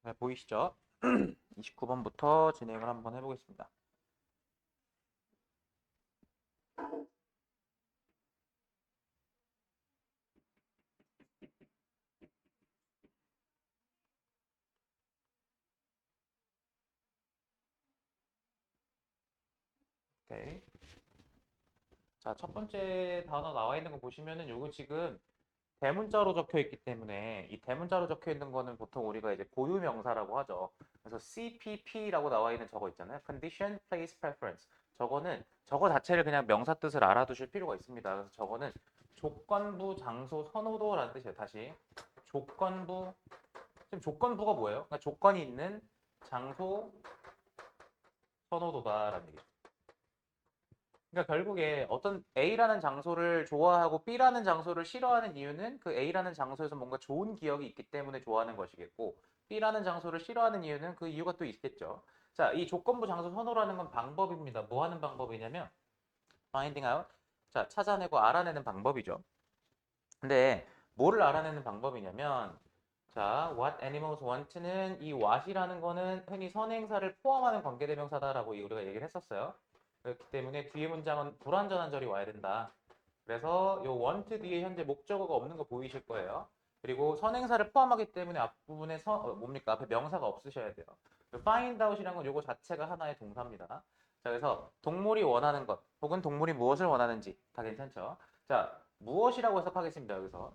네, 보이시죠? 29번부터 진행을 한번 해보겠습니다. 오케이. 자, 첫 번째 단어 나와 있는 거 보시면은 요거 지금 대문자로 적혀 있기 때문에 이 대문자로 적혀 있는 거는 보통 우리가 이제 고유 명사라고 하죠. 그래서 CPP라고 나와 있는 저거 있잖아요. Condition, Place, Preference. 저거는 저거 자체를 그냥 명사 뜻을 알아두실 필요가 있습니다. 그래서 저거는 조건부, 장소, 선호도라는 뜻이에요. 다시 조건부. 지금 조건부가 뭐예요? 그러니까 조건이 있는 장소, 선호도다라는 얘기죠. 그러니까 결국에 어떤 A라는 장소를 좋아하고 B라는 장소를 싫어하는 이유는 그 A라는 장소에서 뭔가 좋은 기억이 있기 때문에 좋아하는 것이겠고 B라는 장소를 싫어하는 이유는 그 이유가 또 있겠죠. 자, 이 조건부 장소 선호라는 건 방법입니다. 뭐 하는 방법이냐면 finding out. 자, 찾아내고 알아내는 방법이죠. 근데 뭐를 알아내는 방법이냐면 자, what animals want는 이 what이라는 거는 흔히 선행사를 포함하는 관계대명사다라고 우리가 얘기를 했었어요. 그렇기 때문에 뒤에 문장은 불완전한 절이 와야 된다. 그래서 요 want 뒤에 현재 목적어가 없는 거 보이실 거예요. 그리고 선행사를 포함하기 때문에 앞부분에 뭡니까? 앞에 명사가 없으셔야 돼요. find out이라는 건 요거 자체가 하나의 동사입니다. 자, 그래서 동물이 원하는 것 혹은 동물이 무엇을 원하는지 다 괜찮죠? 자, 무엇이라고 해석하겠습니다. 여기서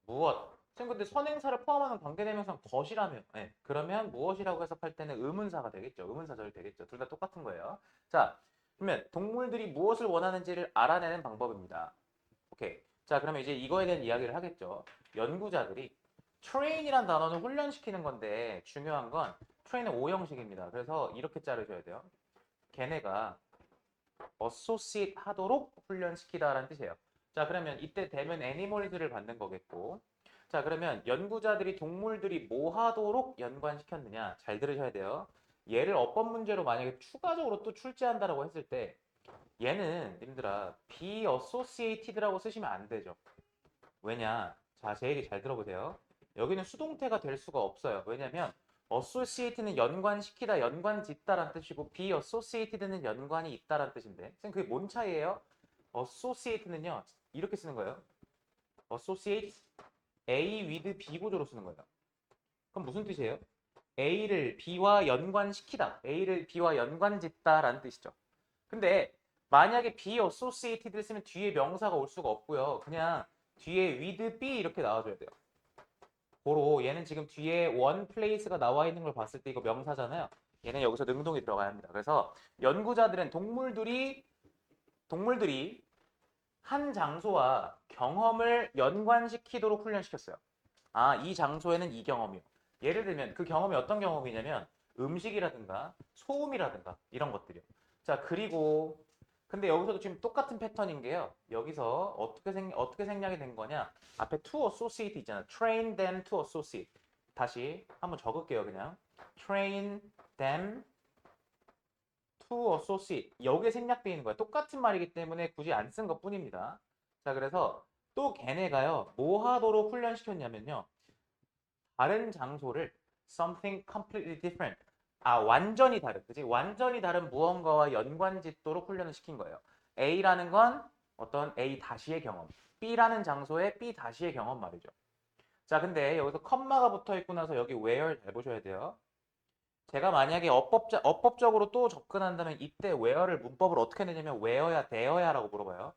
무엇. 친구들 선행사를 포함하는 관계대명사는 것이라며. 네. 그러면 무엇이라고 해석할 때는 의문사가 되겠죠. 의문사절이 되겠죠. 둘 다 똑같은 거예요. 자, 그러면 동물들이 무엇을 원하는지를 알아내는 방법입니다. 오케이. 자, 그러면 이제 이거에 대한 이야기를 하겠죠. 연구자들이 train이란 단어는 훈련시키는 건데 중요한 건 train은 오형식입니다. 그래서 이렇게 자르셔야 돼요. 걔네가 associate 하도록 훈련시키다라는 뜻이에요. 자, 그러면 이때 되면 애니멀들을 받는 거겠고. 자, 그러면 연구자들이 동물들이 뭐 하도록 연관시켰느냐? 잘 들으셔야 돼요. 얘를 어법 문제로 만약에 추가적으로 또 출제한다라고 했을 때 얘는 님들아 be associated라고 쓰시면 안 되죠. 왜냐? 자, 제 얘기 잘 들어보세요. 여기는 수동태가 될 수가 없어요. 왜냐면 associate는 연관시키다, 연관짓다라는 뜻이고 be associated는 연관이 있다라는 뜻인데 선생님 그게 뭔 차이예요? associate는요 이렇게 쓰는 거예요. associate A with B 구조로 쓰는 거예요. 그럼 무슨 뜻이에요? A를 B와 연관시키다, A를 B와 연관짓다라는 뜻이죠. 근데 만약에 be associated를 쓰면 뒤에 명사가 올 수가 없고요. 그냥 뒤에 with be 이렇게 나와줘야 돼요. 고로 얘는 지금 뒤에 one place가 나와 있는 걸 봤을 때 이거 명사잖아요. 얘는 여기서 능동이 들어가야 합니다. 그래서 연구자들은 동물들이 한 장소와 경험을 연관시키도록 훈련시켰어요. 아, 이 장소에는 이 경험이요. 예를 들면 그 경험이 어떤 경험이냐면 음식이라든가 소음이라든가 이런 것들이요. 자, 그리고 근데 여기서도 지금 똑같은 패턴인 게요. 여기서 어떻게 생략이 된 거냐? 앞에 to associate 있잖아. train them to associate. 다시 한번 적을게요, 그냥. train them to associate. 여기에 생략되어 있는 거야. 똑같은 말이기 때문에 굳이 안 쓴 것뿐입니다. 자, 그래서 또 걔네가요. 뭐 하도록 훈련시켰냐면요. 다른 장소를 something completely different. 아, 완전히 다른. 그지? 완전히 다른 무언가와 연관짓도록 훈련을 시킨 거예요. A라는 건 어떤 A 다시의 경험. B라는 장소에 B 다시의 경험 말이죠. 자, 근데 여기서 컴마가 붙어 있고 나서 여기 where 잘 보셔야 돼요. 제가 만약에 어법적으로 또 접근한다면 이때 where를 문법을 어떻게 내냐면 where야, there야라고 물어봐요.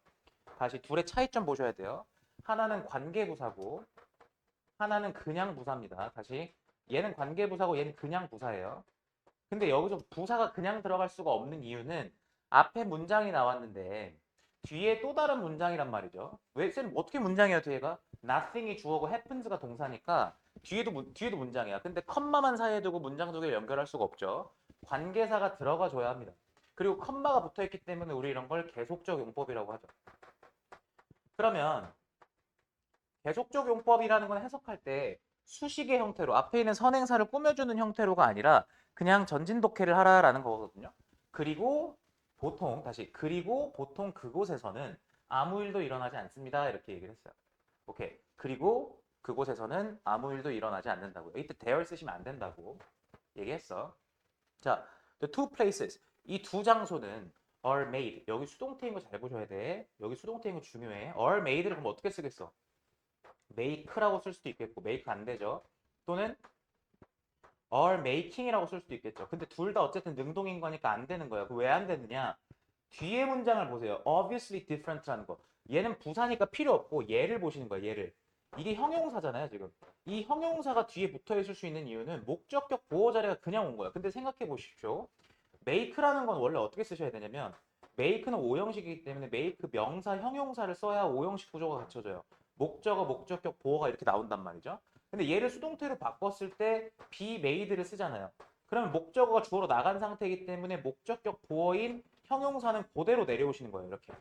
다시 둘의 차이점 보셔야 돼요. 하나는 관계부사고 하나는 그냥 부사입니다. 다시 얘는 관계부사고 얘는 그냥 부사예요. 근데 여기서 부사가 그냥 들어갈 수가 없는 이유는 앞에 문장이 나왔는데 뒤에 또 다른 문장이란 말이죠. 왜 쌤 어떻게 문장이에요 뒤에가? nothing이 주어고 happens가 동사니까 뒤에도 문장이야. 근데 컴마만 사이에 두고 문장 두 개를 연결할 수가 없죠. 관계사가 들어가 줘야 합니다. 그리고 컴마가 붙어 있기 때문에 우리 이런 걸 계속적 용법이라고 하죠. 그러면 계속적 용법이라는 건 해석할 때 수식의 형태로 앞에 있는 선행사를 꾸며주는 형태로가 아니라 그냥 전진 독해를 하라라는 거거든요. 그리고 보통 그곳에서는 아무 일도 일어나지 않습니다. 이렇게 얘기를 했어요. 오케이. 그리고 그곳에서는 아무 일도 일어나지 않는다고요. 이때 there 쓰시면 안 된다고 얘기했어. 자, the two places. 이 두 장소는 are made. 여기 수동태인 거 잘 보셔야 돼. 여기 수동태인 거 중요해. are made를 그럼 어떻게 쓰겠어? make라고 쓸 수도 있겠고 make 안 되죠. 또는 are making이라고 쓸 수도 있겠죠. 근데 둘 다 어쨌든 능동인 거니까 안 되는 거예요. 왜 안 되느냐? 뒤에 문장을 보세요. obviously different라는 거. 얘는 부사니까 필요 없고 얘를 보시는 거예요. 얘를. 이게 형용사잖아요, 지금. 이 형용사가 뒤에 붙어 있을 수 있는 이유는 목적격 보호 자리가 그냥 온 거야. 근데 생각해 보십시오. make라는 건 원래 어떻게 쓰셔야 되냐면 make는 오형식이기 때문에 make 명사, 형용사를 써야 오형식 구조가 갖춰져요. 목적어, 목적격, 보호가 이렇게 나온단 말이죠. 근데 얘를 수동태로 바꿨을 때 be made를 쓰잖아요. 그러면 목적어가 주어로 나간 상태이기 때문에 목적격 보어인 형용사는 그대로 내려오시는 거예요. 이렇게.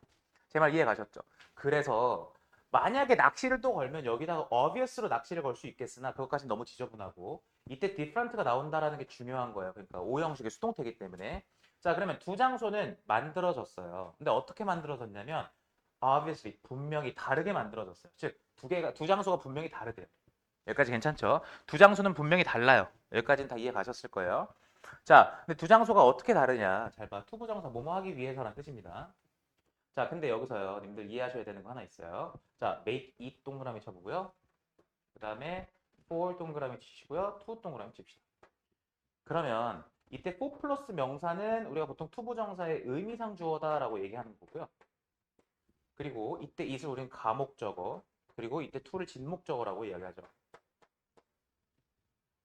제 말 이해 가셨죠? 그래서 만약에 낚시를 또 걸면 여기다가 obvious로 낚시를 걸 수 있겠으나 그것까지는 너무 지저분하고 이때 different가 나온다라는 게 중요한 거예요. 그러니까 오형식의 수동태이기 때문에. 자, 그러면 두 장소는 만들어졌어요. 근데 어떻게 만들어졌냐면 obviously 분명히 다르게 만들어졌어요. 즉 두 장소가 분명히 다르대요. 여기까지 괜찮죠? 두 장소는 분명히 달라요. 여기까지는 다 이해 가셨을 거예요. 자, 근데 두 장소가 어떻게 다르냐? 잘 봐. 투부정사 뭐뭐 하기 위해서라는 뜻입니다. 자, 근데 여기서요. 님들 이해하셔야 되는 거 하나 있어요. 자, make it 동그라미 쳐보고요. 그 다음에 for 동그라미 치시고요. to 동그라미 칩시다. 그러면 이때 for 플러스 명사는 우리가 보통 투부정사의 의미상 주어다라고 얘기하는 거고요. 그리고 이때 it을 우리는 가목적어, 그리고 이때 to를 진목적어라고 이야기하죠.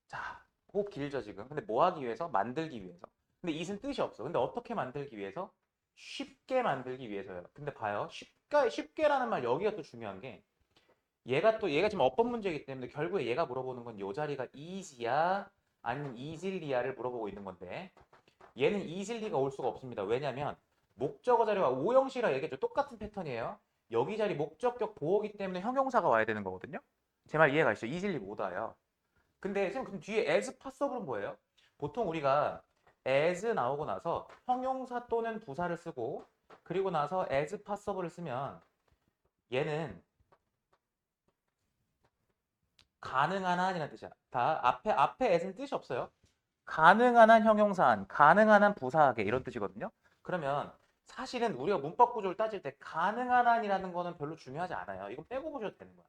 자, 꼭 길죠 지금. 근데 뭐 하기 위해서? 만들기 위해서. 근데 it은 뜻이 없어. 근데 어떻게 만들기 위해서? 쉽게 만들기 위해서요. 근데 봐요. 쉽게라는 말 여기가 또 중요한 게 얘가 지금 어법 문제이기 때문에 결국에 얘가 물어보는 건 이 자리가 easy야 아니면 easily야를 물어보고 있는 건데 얘는 easily가 올 수가 없습니다. 왜냐면 목적어 자리와 오형식이라 얘기했죠. 똑같은 패턴이에요. 여기 자리 목적격 보호기 때문에 형용사가 와야 되는 거거든요. 제 말 이해 가시죠? easily 못 와요. 근데 선생님 그럼 뒤에 as possible은 뭐예요? 보통 우리가 as 나오고 나서 형용사 또는 부사를 쓰고 그리고 나서 as possible을 쓰면 얘는 가능한 한이라는 뜻이야. 다 앞에 as는 뜻이 없어요. 가능한 한 형용사한, 가능한 한 부사하게 이런 뜻이거든요. 그러면 사실은 우리가 문법 구조를 따질 때 가능한 한이라는 거는 별로 중요하지 않아요. 이건 빼고 보셔도 되는 거야.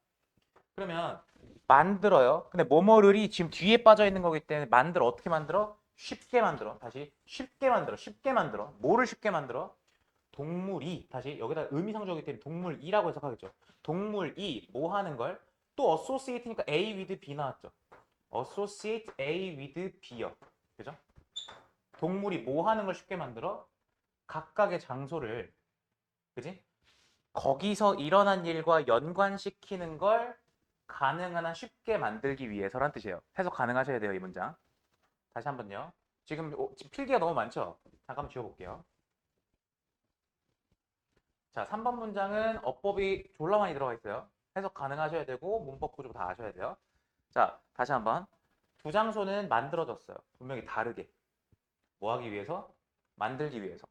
그러면 만들어요. 근데 뭐뭐를이 지금 뒤에 빠져 있는 거기 때문에 만들어. 어떻게 만들어? 쉽게 만들어. 다시 쉽게 만들어. 쉽게 만들어. 뭐를 쉽게 만들어? 동물이 다시 여기다 의미상조이기 때문에 동물이라고 해석하겠죠. 동물이 뭐 하는 걸 또 associate니까 A with B 나왔죠. associate A with B요. 그죠? 동물이 뭐 하는 걸 쉽게 만들어? 각각의 장소를 그지? 거기서 일어난 일과 연관시키는 걸 가능한 한 쉽게 만들기 위해서란 뜻이에요. 해석 가능하셔야 돼요, 이 문장. 다시 한번요. 지금 필기가 너무 많죠? 잠깐만 지워볼게요. 자, 3번 문장은 어법이 졸라 많이 들어가 있어요. 해석 가능하셔야 되고 문법 구조 다 아셔야 돼요. 자, 다시 한번. 두 장소는 만들어졌어요. 분명히 다르게. 뭐 하기 위해서? 만들기 위해서.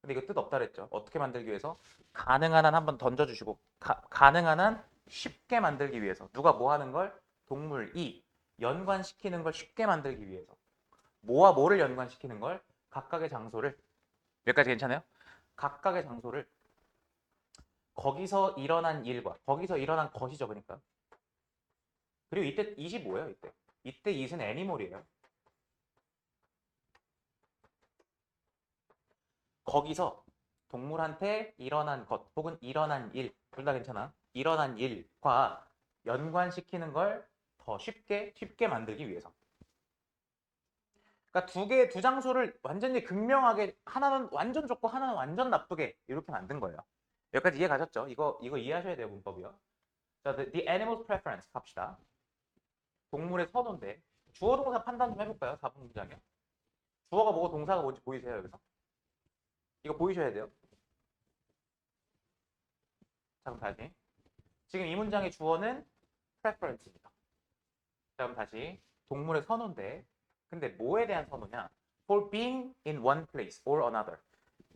근데 이거 뜻 없다 그랬죠. 어떻게 만들기 위해서? 가능한 한 한번 던져주시고 가능한 한 쉽게 만들기 위해서. 누가 뭐 하는 걸? 동물이 연관시키는 걸 쉽게 만들기 위해서. 뭐와 뭐를 연관시키는 걸? 각각의 장소를. 여기까지 괜찮아요? 각각의 장소를 거기서 일어난 일과 거기서 일어난 것이죠. 그러니까. 그리고 이때 it이 뭐예요? 이때 it은 애니멀이에요. 거기서 동물한테 일어난 것 혹은 일어난 일, 둘 다 괜찮아. 일어난 일과 연관시키는 걸 더 쉽게 만들기 위해서. 그러니까 두 장소를 완전히 극명하게 하나는 완전 좋고 하나는 완전 나쁘게 이렇게 만든 거예요. 여기까지 이해 가셨죠? 이거 이해하셔야 돼요, 문법이요. 자, the animal's preference 갑시다. 동물의 선호인데 주어 동사 판단 좀 해볼까요? 4번 문장이요. 주어가 뭐고 동사가 뭔지 보이세요, 여기서? 이거 보이셔야 돼요. 자, 그럼 다시. 지금 이 문장의 주어는 preference입니다. 자, 그럼 다시. 동물의 선호인데, 근데 뭐에 대한 선호냐? For being in one place or another.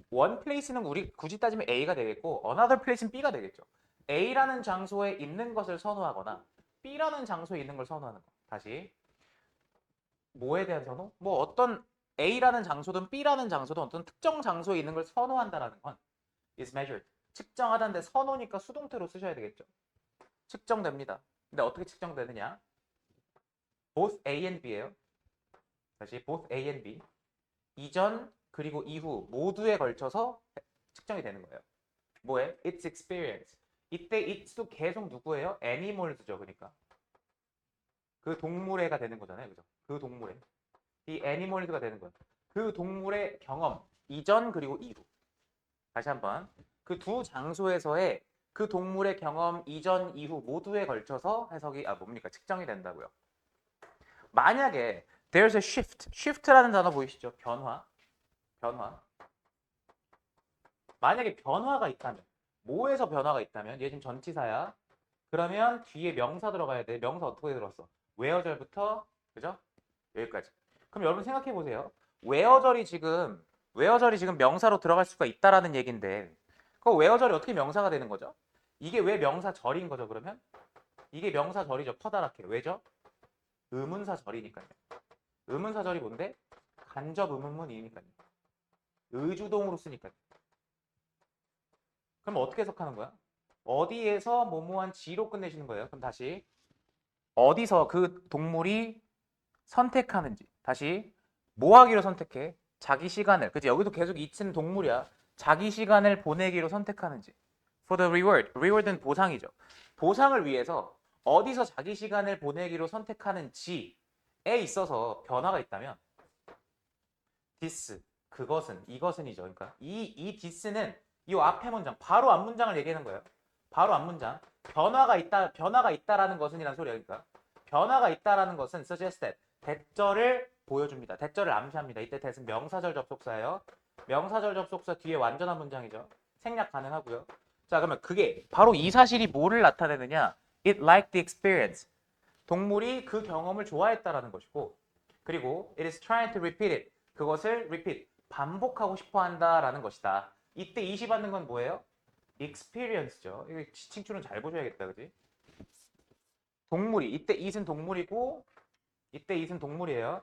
one place는 우리 굳이 따지면 A가 되겠고, another place는 B가 되겠죠. A라는 장소에 있는 것을 선호하거나, B라는 장소에 있는 걸 선호하는 거. 다시 뭐에 대한 선호? 뭐 어떤 A라는 장소든 B라는 장소든 어떤 특정 장소에 있는 걸 선호한다라는 건 is measured. 측정하다는데 선호니까 수동태로 쓰셔야 되겠죠. 측정됩니다. 근데 어떻게 측정되느냐? both A and B예요. 다시 both A and B. 이전 그리고 이후 모두에 걸쳐서 측정이 되는 거예요. 뭐에? It's experience. 이때 it도 계속 누구예요? animals죠. 그러니까 그 동물애가 되는 거잖아요. 그죠? 그 동물애. 이 animals가 되는 거예요. 그 동물의 경험 이전 그리고 이후. 다시 한번 그 두 장소에서의 그 동물의 경험 이전 이후 모두에 걸쳐서 해석이 뭡니까? 측정이 된다고요. 만약에 there's a shift. shift라는 단어 보이시죠? 변화. 변화. 만약에 변화가 있다면 뭐에서 변화가 있다면 얘 지금 전치사야. 그러면 뒤에 명사 들어가야 돼. 명사 어떻게 들었어? where절부터 그죠? 여기까지. 그럼 여러분 생각해 보세요. where절이 지금 명사로 들어갈 수가 있다라는 얘긴데 그 where절이 어떻게 명사가 되는 거죠? 이게 왜 명사절인 거죠? 그러면 이게 명사절이죠. 커다랗게. 왜죠? 의문사절이니까요. 의문사절이 뭔데? 간접 의문문이니까요. 의주동으로 쓰니까요. 그럼 어떻게 해석하는 거야? 어디에서 뭐뭐한 지로 끝내시는 거예요. 그럼 다시 어디서 그 동물이 선택하는지. 다시 뭐 하기로 선택해? 자기 시간을. 그치? 여기도 계속 이치는 동물이야. 자기 시간을 보내기로 선택하는지. For the reward. reward는 보상이죠. 보상을 위해서 어디서 자기 시간을 보내기로 선택하는지에 있어서 변화가 있다면 this, 그것은, 이것은이죠. 그러니까 이 this는 이 앞에 문장, 바로 앞 문장을 얘기하는 거예요. 바로 앞 문장. 변화가 있다라는 것은이란 소리야. 그러니까 변화가 있다라는 것은 suggest that 대절을 보여줍니다. 대절을 암시합니다. 이때 that은 명사절 접속사예요. 명사절 접속사 뒤에 완전한 문장이죠. 생략 가능하고요. 자, 그러면 그게 바로 이 사실이 뭐를 나타내느냐? It liked the experience. 동물이 그 경험을 좋아했다라는 것이고, 그리고 it is trying to repeat it. 그것을 repeat, 반복하고 싶어 한다라는 것이다. 이때 이시 받는 건 뭐예요? experience죠. 이거 지칭줄은 잘 보셔야겠다. 그지? 동물이, 이때 it은 동물이고, 이때 it은 동물이에요.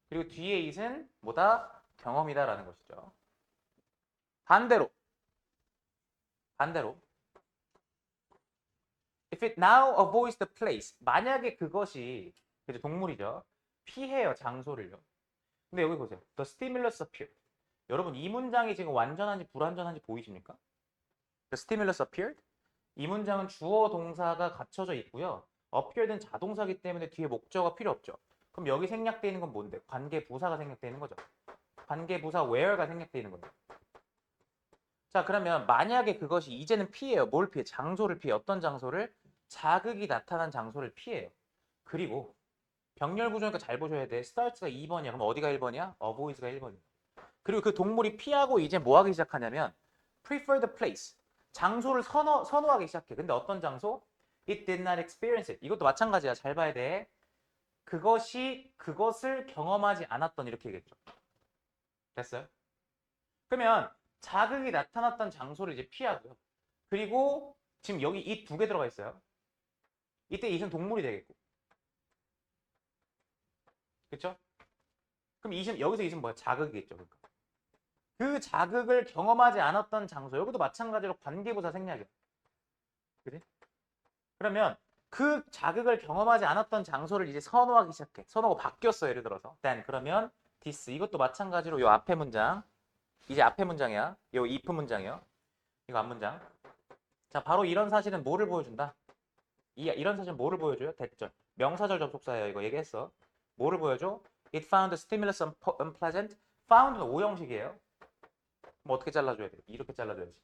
그리고 뒤에 it은 뭐다? 경험이다라는 것이죠. 반대로 if it now avoids the place. 만약에 그것이 그죠? 동물이죠. 피해요. 장소를요. 근데 여기 보세요. The stimulus appeared. 여러분 이 문장이 지금 완전한지 불완전한지 보이십니까? The stimulus appeared. 이 문장은 주어 동사가 갖춰져 있고요. appeared는 자동사기 때문에 뒤에 목적어가 필요 없죠. 그럼 여기 생략되어 있는 건 뭔데? 관계 부사가 생략되어 있는 거죠. 관계 부사 where가 생략되어 있는 거죠. 자, 그러면 만약에 그것이 이제는 피해요. 뭘 피해? 장소를 피해. 어떤 장소를? 자극이 나타난 장소를 피해요. 그리고 병렬 구조니까 잘 보셔야 돼. starts가 2번이야. 그럼 어디가 1번이야? avoids가 1번이야. 그리고 그 동물이 피하고 이제 뭐 하기 시작하냐면 prefer the place. 장소를 선호하기 시작해. 근데 어떤 장소? It did not experience it. 이것도 마찬가지야. 잘 봐야 돼. 그것을 경험하지 않았던 이렇게 얘기했죠. 됐어요? 그러면 자극이 나타났던 장소를 이제 피하고요. 그리고 지금 여기 이 두 개 들어가 있어요. 이때 it은 동물이 되겠고. 그쵸? 그럼 여기서 it은 뭐야? 자극이겠죠. 그러니까. 그 자극을 경험하지 않았던 장소. 여기도 마찬가지로 관계부사 생략이야. 그지? 그러면 그 자극을 경험하지 않았던 장소를 이제 선호하기 시작해. 선호가 바뀌었어. 예를 들어서. then 그러면 this. 이것도 마찬가지로 요 앞에 문장. 이제 앞에 문장이야. 요 if 문장이요. 이거 앞 문장. 자, 바로 이런 사실은 뭐를 보여준다? 이런 사실은 뭐를 보여줘요? 대절. 명사절 접속사예요. 이거 얘기했어. 뭐를 보여줘? It found the stimulus unpleasant. found는 오형식이에요. 뭐 어떻게 잘라줘야 돼? 이렇게 잘라줘야지.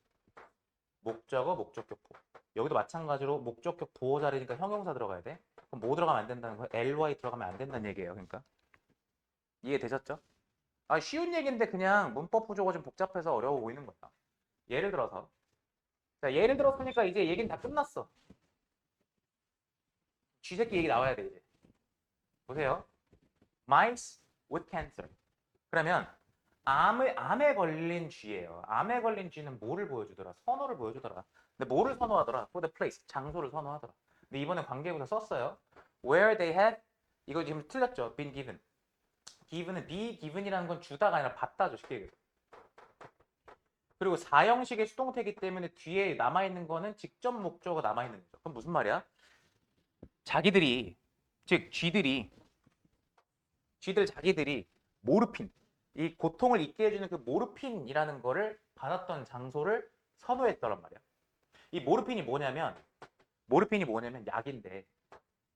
목적어, 목적격 보호. 여기도 마찬가지로 목적격 보호 자리니까 형용사 들어가야 돼. 그럼 뭐 들어가면 안 된다는 거야? ly 들어가면 안 된다는 얘기예요. 그러니까 이해되셨죠? 아, 쉬운 얘기인데 그냥 문법 구조가 좀 복잡해서 어려워 보이는 거야. 예를 들어서 자, 예를 들었으니까 이제 얘기는 다 끝났어. 쥐새끼 얘기 나와야 돼 이제. 보세요. Mice with cancer. 그러면 암에 걸린 쥐예요. 암에 걸린 쥐는 뭐를 보여주더라? 선호를 보여주더라. 근데 뭐를 선호하더라? For the place. 장소를 선호하더라. 근데 이번에 관계부사 썼어요. Where they have 이거 지금 틀렸죠. Been given. given은 be given이라는 건 주다가 아니라 받다죠. 쉽게 얘기해서. 그리고 4형식의 수동태이기 때문에 뒤에 남아있는 거는 직접 목적어가 남아있는 거죠. 그럼 무슨 말이야? 자기들이 즉 쥐들 자기들이 모르핀 이 고통을 잊게 해주는 그 모르핀이라는 거를 받았던 장소를 선호했더란 말이야. 이 모르핀이 뭐냐면 약인데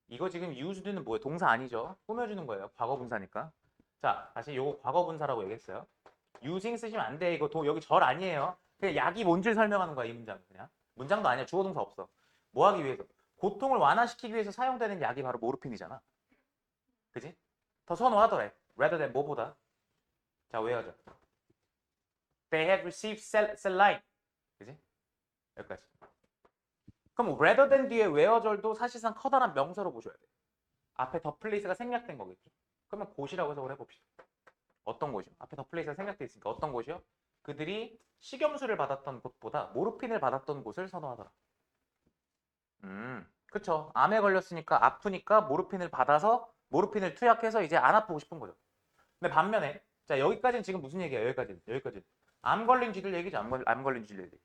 이거 지금 used는 뭐예요? 동사 아니죠? 꾸며주는 거예요. 과거분사니까. 자, 다시 요거 과거분사라고 얘기했어요. using 쓰시면 안 돼. 이거 여기 절 아니에요. 그냥 약이 뭔지를 설명하는 거야, 이 문장은 그냥. 문장도 아니야. 주어 동사 없어. 뭐 하기 위해서? 고통을 완화시키기 위해서 사용되는 약이 바로 모르핀이잖아. 그지? 더 선호하더래. rather than 뭐보다. 자, 외워줘. They have received saline. 그지? 여기까지. 그럼 rather than 뒤에 where절도 사실상 커다란 명사로 보셔야 돼. 앞에 the place가 생략된 거겠죠. 그러면 곳이라고 해석을 해봅시다. 어떤 곳이요? 앞에 the place가 생략돼 있으니까 어떤 곳이요? 그들이 식염수를 받았던 곳보다 모르핀을 받았던 곳을 선호하더라. 그쵸. 암에 걸렸으니까 아프니까 모르핀을 받아서 모르핀을 투약해서 이제 안 아프고 싶은 거죠. 근데 반면에 자 여기까지는 지금 무슨 얘기야? 여기까지는 암 걸린 쥐들 얘기죠. 암 걸린 쥐들 얘기.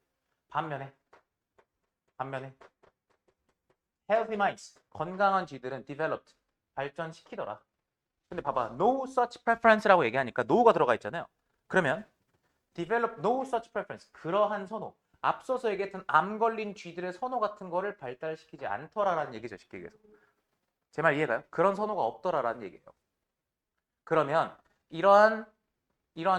반면에 healthy mice 건강한 쥐들은 developed 발전시키더라. 근데 봐봐 no such preference라고 얘기하니까 no가 들어가 있잖아요. 그러면 develop no such preference 그러한 선호 앞서서 얘기했던 암 걸린 쥐들의 선호 같은 거를 발달시키지 않더라라는 얘기죠. 쉽게 얘기해서 제 말 이해가요? 그런 선호가 없더라라는 얘기예요. 그러면 이러한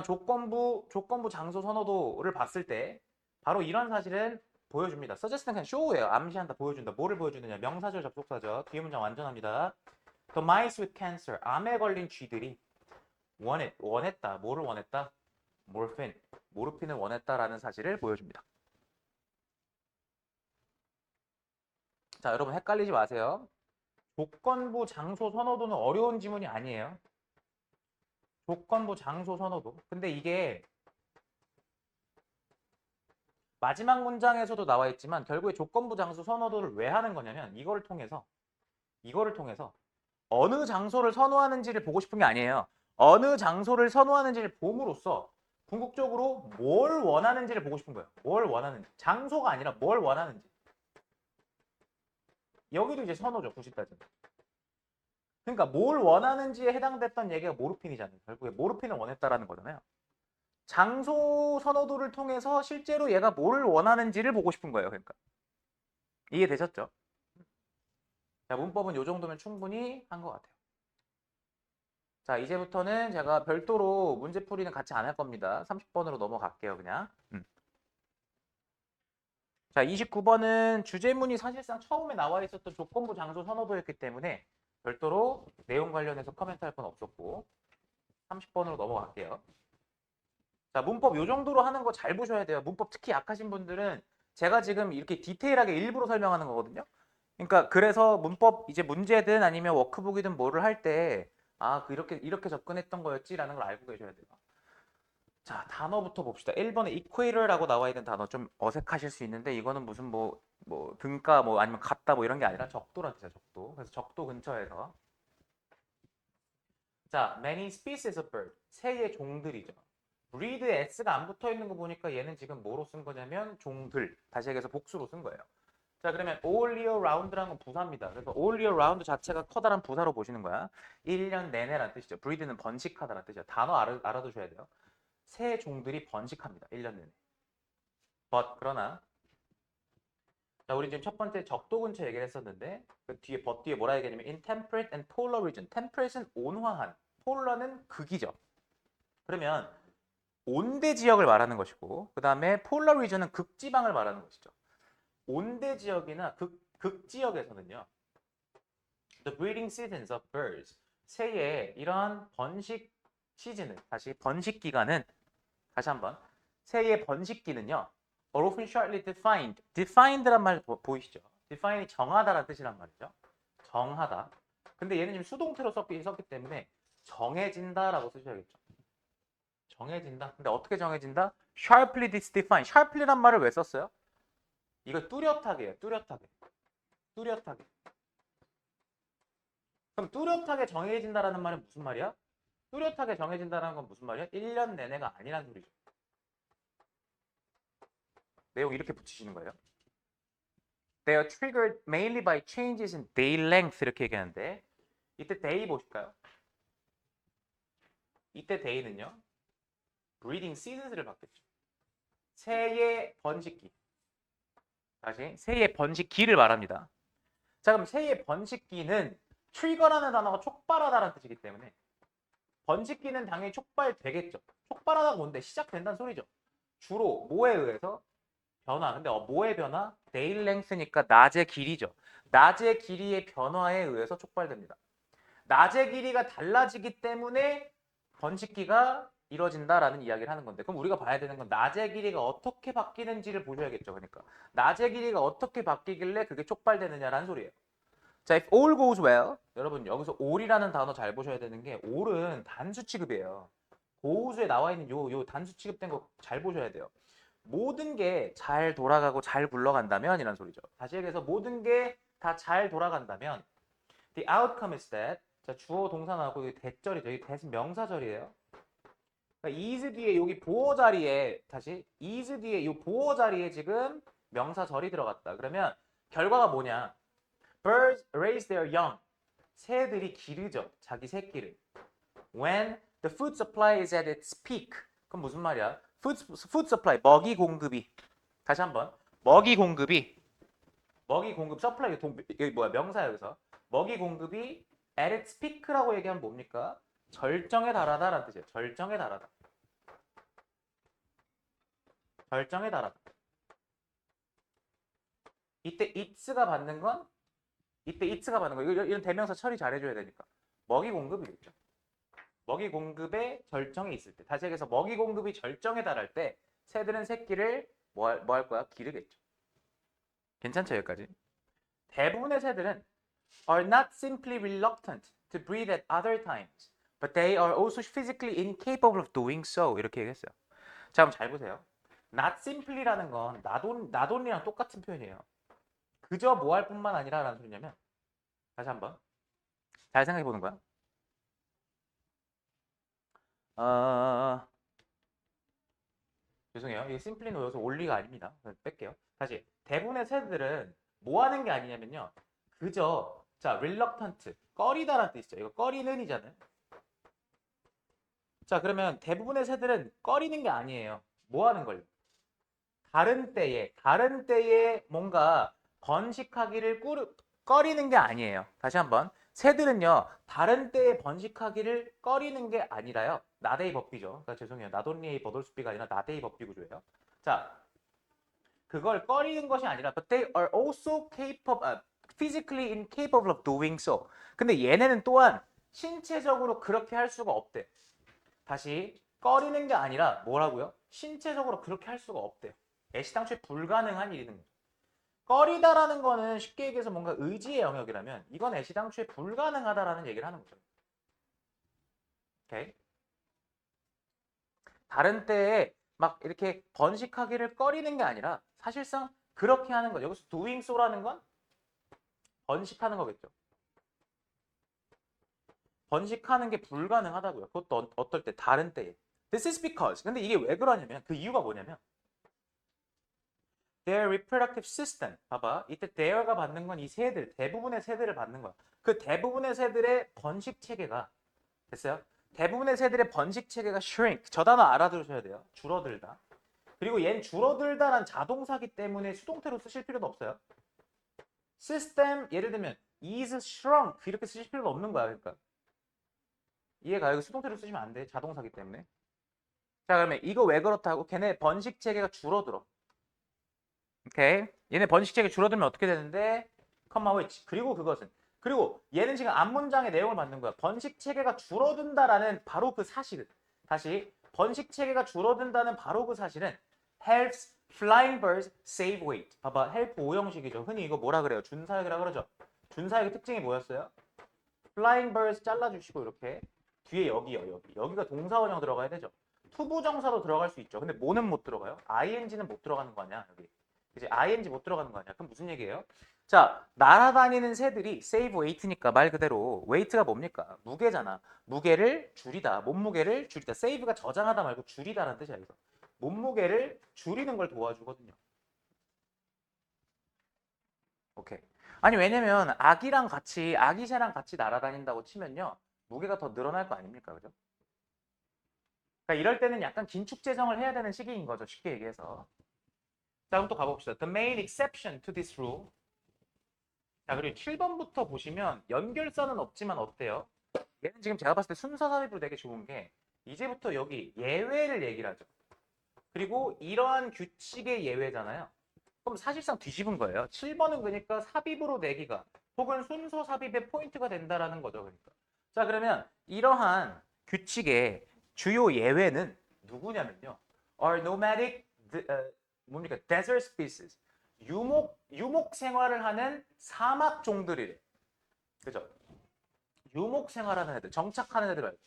조건부 장소 선호도를 봤을 때 바로 이런 사실은 보여줍니다. suggest는 그냥 show예요. 암시한다, 보여준다. 뭐를 보여주느냐? 명사절, 접속사절. 뒤에 문장 완전합니다. The mice with cancer. 암에 걸린 쥐들이 원했다. 뭐를 원했다? 모르핀을 원했다라는 사실을 보여줍니다. 자, 여러분 헷갈리지 마세요. 조건부 장소 선호도는 어려운 지문이 아니에요. 조건부 장소 선호도. 근데 이게 마지막 문장에서도 나와 있지만 결국에 조건부 장소 선호도를 왜 하는 거냐면 이거를 통해서 어느 장소를 선호하는지를 보고 싶은 게 아니에요. 어느 장소를 선호하는지를 봄으로써 궁극적으로 뭘 원하는지를 보고 싶은 거예요. 뭘 원하는지. 장소가 아니라 뭘 원하는지. 여기도 이제 선호죠. 90까지. 그러니까 뭘 원하는지에 해당됐던 얘기가 모르핀이잖아요. 결국에 모르핀을 원했다라는 거잖아요. 장소 선호도를 통해서 실제로 얘가 뭘 원하는지를 보고 싶은 거예요. 그러니까 이해되셨죠? 자, 문법은 이 정도면 충분히 한 것 같아요. 자, 이제부터는 제가 별도로 문제풀이는 같이 안 할 겁니다. 30번으로 넘어갈게요, 그냥. 자, 29번은 주제문이 사실상 처음에 나와 있었던 조건부 장소 선호도였기 때문에 별도로 내용 관련해서 코멘트 할 건 없었고 30번으로 넘어갈게요. 자, 문법 요 정도로 하는 거 잘 보셔야 돼요. 문법 특히 약하신 분들은 제가 지금 이렇게 디테일하게 일부러 설명하는 거거든요. 그러니까 그래서 문법 이제 문제든 아니면 워크북이든 뭐를 할 때 아, 이렇게 접근했던 거였지라는 걸 알고 계셔야 돼요. 자, 단어부터 봅시다. 1번에 equator라고 나와 있는 단어 좀 어색하실 수 있는데 이거는 무슨 뭐 등가 뭐 아니면 같다 뭐 이런 게 아니라 적도란 뜻이야, 적도. 그래서 적도 근처에서 자, many species of bird. 새의 종들이죠. breed에 s가 안 붙어 있는 거 보니까 얘는 지금 뭐로 쓴 거냐면 종들. 다시 얘기해서 복수로 쓴 거예요. 자, 그러면 all year round라는 건 부사입니다. 그래서 all year round 자체가 커다란 부사로 보시는 거야. 1년 내내란 뜻이죠. breed는 번식하다라는 뜻이야. 단어 알아두셔야 돼요. 새 종들이 번식합니다. 1년 내내. 그러나 자, 우리 지금 첫 번째 적도 근처 얘기를 했었는데 그 뒤에 뒤에 뭐라 얘기하냐면 in temperate and polar region. temperate는 온화한, polar는 극이죠. 그러면 온대 지역을 말하는 것이고 그 다음에 polar region은 극지방을 말하는 것이죠. 온대 지역이나 극지역에서는요. The breeding seasons of birds. 새의 이러한 번식 시즌은 다시 번식 기간은 다시 한번 새의 번식기는요. are often shortly defined. defined란 말 보이시죠? define이 정하다라는 뜻이란 말이죠. 정하다. 근데 얘는 지금 수동태로 썼기 때문에 정해진다라고 쓰셔야겠죠. 정해진다. 근데 어떻게 정해진다? sharply disdefined. sharply란 말을 왜 썼어요? 이거 뚜렷하게요. 뚜렷하게. 뚜렷하게. 그럼 뚜렷하게 정해진다라는 말은 무슨 말이야? 뚜렷하게 정해진다는 건 무슨 말이야? 1년 내내가 아니란 소리죠. 내용 이렇게 붙이시는 거예요. They are triggered mainly by changes in day length 이렇게 얘기하는데 이때 day 보실까요? 이때 day는요. breeding seasons를 받겠죠. 새의 번식기. 다시 새의 번식기를 말합니다. 자 그럼 새의 번식기는 trigger라는 단어가 촉발하다라는 뜻이기 때문에 번식기는 당연히 촉발되겠죠. 촉발하다가 뭔데? 시작된다는 소리죠. 주로 뭐에 의해서? 변화. 근데 뭐의 변화? 데일 랭스니까 낮의 길이죠. 낮의 길이의 변화에 의해서 촉발됩니다. 낮의 길이가 달라지기 때문에 번식기가 이루어진다라는 이야기를 하는 건데 그럼 우리가 봐야 되는 건 낮의 길이가 어떻게 바뀌는지를 보셔야겠죠. 그러니까 낮의 길이가 어떻게 바뀌길래 그게 촉발되느냐라는 소리예요. 자, if all goes well 여러분 여기서 all이라는 단어 잘 보셔야 되는 게 all은 단수 취급이에요. 고우수에 나와 있는 요 단수 취급된 거 잘 보셔야 돼요. 모든 게 잘 돌아가고 잘 굴러간다면 이란 소리죠. 다시 얘기해서 모든 게 다 잘 돌아간다면 the outcome is that 자 주어 동사 나오고 여기 대절이죠. 여기 대신 명사절이에요. 그러니까 is 뒤에 여기 보어 자리에 다시 is 뒤에 이 보어 자리에 지금 명사절이 들어갔다. 그러면 결과가 뭐냐? Birds raise their young. 새들이 기르죠. 자기 새끼를. When the food supply is at its peak. 그럼 무슨 말이야? food supply, 먹이 공급이. 다시 한번. 먹이 공급, supply, 이게 뭐야? 명사야, 여기서. 먹이 공급이 at its peak라고 얘기하면 뭡니까? 절정에 달하다라는 뜻이에요. 절정에 달하다. 절정에 달하다. 이때 it's가 받는 건 이런 대명사 처리 잘해줘야 되니까. 먹이 공급이겠죠. 먹이 공급의 절정에 있을 때. 다시 얘기해서 먹이 공급이 절정에 달할 때 새들은 새끼를 뭐 할 거야? 기르겠죠. 괜찮죠, 여기까지? 대부분의 새들은 are not simply reluctant to breed at other times, but they are also physically incapable of doing so. 이렇게 얘기했어요. 자, 그럼 잘 보세요. not simply라는 건 not only랑 똑같은 표현이에요. 그저 뭐 할 뿐만 아니라 라는 소리냐면 다시 한번 잘 생각해 보는 거야. 죄송해요. 이게 심플리는 여기서 올리가 아닙니다. 뺄게요. 다시 대부분의 새들은 뭐 하는 게 아니냐면요. 그저 자 reluctant 꺼리다라는 뜻이죠. 이거 꺼리는이잖아요. 자 그러면 대부분의 새들은 꺼리는 게 아니에요. 뭐 하는 걸요? 다른 때에 뭔가 번식하기를 꺼리는 게 아니에요. 다시 한번 새들은요 다른 때에 번식하기를 꺼리는 게 아니라요 나데이 법비죠. 그러니까 죄송해요 나돈리의 버돌수비가 아니라 나데이 법비 구조예요. 자 그걸 꺼리는 것이 아니라 but they are also physically incapable of doing so. 근데 얘네는 또한 신체적으로 그렇게 할 수가 없대. 다시 꺼리는 게 아니라 뭐라고요? 신체적으로 그렇게 할 수가 없대요. 애시당초에 불가능한 일이는 거죠. 꺼리다라는 거는 쉽게 얘기해서 뭔가 의지의 영역이라면 이건 애시당초에 불가능하다라는 얘기를 하는 거죠. 오케이? 다른 때에 막 이렇게 번식하기를 꺼리는 게 아니라 사실상 그렇게 하는 거죠. 여기서 doing so라는 건 번식하는 거겠죠. 번식하는 게 불가능하다고요. 그것도 어떨 때? 다른 때에. This is because. 근데 이게 왜 그러냐면 그 이유가 뭐냐면 their reproductive system. 봐봐. 이때 their가 받는 건 이 새들, 대부분의 새들을 받는 거야. 그 대부분의 새들의 번식 체계가 됐어요? 대부분의 새들의 번식 체계가 shrink. 저 단어 알아두셔야 돼요. 줄어들다. 그리고 얜 줄어들다란 자동사기 때문에 수동태로 쓰실 필요도 없어요. system 예를 들면 is shrunk 이렇게 쓰실 필요가 없는 거야. 그러니까 이해가 여기 수동태로 쓰시면 안 돼. 자동사기 때문에. 자 그러면 이거 왜 그렇다고? 걔네 번식 체계가 줄어들어. 오케이. 얘네 번식 체계 줄어들면 어떻게 되는데? 컴마 which. 그리고 얘는 지금 앞문장의 내용을 받는 거야. 번식 체계가 줄어든다라는 바로 그 사실은. 다시 번식 체계가 줄어든다는 바로 그 사실은 helps flying birds save weight. 봐봐. help 오형식이죠. 흔히 이거 뭐라 그래요? 준사역이라 그러죠. 준사역의 특징이 뭐였어요? flying birds 잘라주시고 이렇게 뒤에 여기요. 여기가 동사원형 들어가야 되죠. 투부정사도 들어갈 수 있죠. 근데 뭐는 못 들어가요? ing는 못 들어가는 거 아니야? 여기. 이제 ing 못 들어가는 거 아니야? 그럼 무슨 얘기예요? 자, 날아다니는 새들이 save weight니까 말 그대로 weight가 뭡니까? 무게잖아. 무게를 줄이다. 몸무게를 줄이다. save가 저장하다 말고 줄이다라는 뜻이야. 그래서 몸무게를 줄이는 걸 도와주거든요. 오케이. 아니 왜냐면 아기새랑 같이 날아다닌다고 치면요. 무게가 더 늘어날 거 아닙니까? 그죠? 그러니까 이럴 때는 약간 긴축 재정을 해야 되는 시기인 거죠. 쉽게 얘기해서. 자, 그럼 또 가봅시다. The main exception to this rule. 자, 그리고 7번부터 보시면 연결선은 없지만 어때요? 얘는 지금 제가 봤을 때 순서 삽입으로 되게 좋은 게 이제부터 여기 예외를 얘기를 하죠. 그리고 이러한 규칙의 예외잖아요. 그럼 사실상 뒤집은 거예요. 7번은 그러니까 삽입으로 내기가 혹은 순서 삽입의 포인트가 된다라는 거죠. 그러니까. 자, 그러면 이러한 규칙의 주요 예외는 누구냐면요. Are nomadic 뭡니까? Desert species. 유목 생활을 하는 사막 종들이래. 그죠? 유목 생활하는 애들, 정착하는 애들 말고.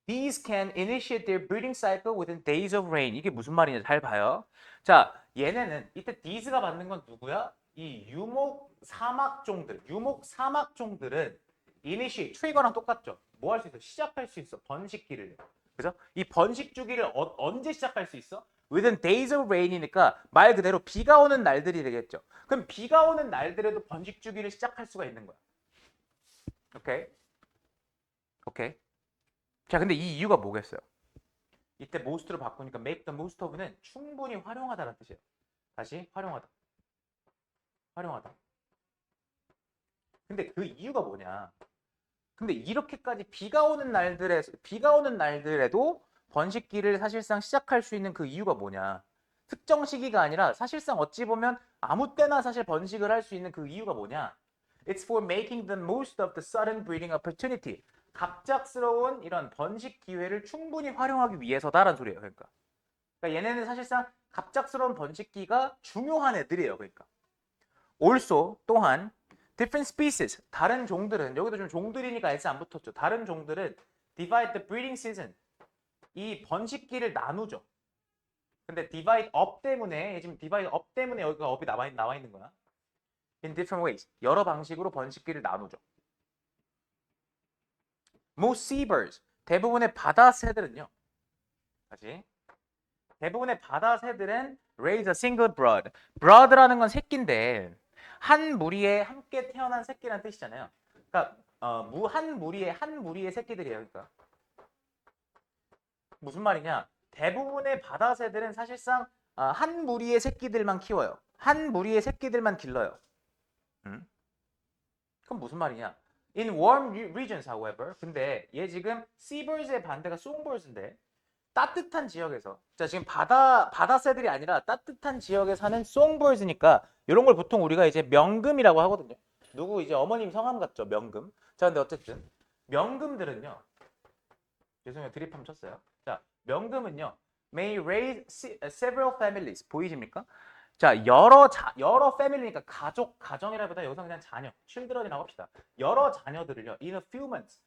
These can initiate their breeding cycle within days of rain. 이게 무슨 말이냐 잘 봐요. 자, 얘네는 이때 these가 받는 건 누구야? 이 유목 사막종들. 유목 사막종들은 initiate, 트리거랑 똑같죠. 뭐 할 수 있어? 시작할 수 있어. 번식기를. 그죠? 이 번식 주기를 언제 시작할 수 있어? Within days of rain이니까 말 그대로 비가 오는 날들이 되겠죠. 그럼 비가 오는 날들에도 번식 주기를 시작할 수가 있는 거야. 오케이? 오케이? 자, 근데 이 이유가 뭐겠어요? 이때 most로 바꾸니까 make the most of는 충분히 활용하다라는 뜻이에요. 다시 활용하다. 활용하다. 근데 그 이유가 뭐냐? 근데 이렇게까지 비가 오는 날들에도 번식기를 사실상 시작할 수 있는 그 이유가 뭐냐? 특정 시기가 아니라 사실상 어찌 보면 아무 때나 사실 번식을 할 수 있는 그 이유가 뭐냐? It's for making the most of the sudden breeding opportunity. 갑작스러운 이런 번식 기회를 충분히 활용하기 위해서다라는 소리예요. 그러니까 얘네는 사실상 갑작스러운 번식기가 중요한 애들이에요. 그러니까. also 또한 different species 다른 종들은 여기도 좀 종들이니까 S 안 붙었죠. 다른 종들은 divide the breeding season 이 번식기를 나누죠. 근데 divide up 때문에 지금 divide up 때문에 여기가 up이 나와 있는 거야. in different ways 여러 방식으로 번식기를 나누죠. most seabirds 대부분의 바다 새들은요. 다시 대부분의 바다 새들은 raise a single brood. brood라는 건 새끼인데 한 무리에 함께 태어난 새끼라는 뜻이잖아요. 그러니까 한 무리의 새끼들이에요. 그러니까 무슨 말이냐? 대부분의 바다 새들은 사실상 한 무리의 새끼들만 키워요. 한 무리의 새끼들만 길러요. 그럼 무슨 말이냐? In warm regions, however, 근데 얘 지금 seabirds의 반대가 songbirds인데 따뜻한 지역에서 자 지금 바다 새들이 아니라 따뜻한 지역에 사는 songbirds니까 이런 걸 보통 우리가 이제 명금이라고 하거든요. 누구 이제 어머님 성함 같죠? 명금. 자 근데 어쨌든 명금들은요. 죄송해요 드립 한번 쳤어요. 자 명금은요. May raise several families 보이십니까? 자 여러 패밀리니까 가정이라보다 여기서 그냥 자녀 children이라고 합시다. 여러 자녀들을요. In a few months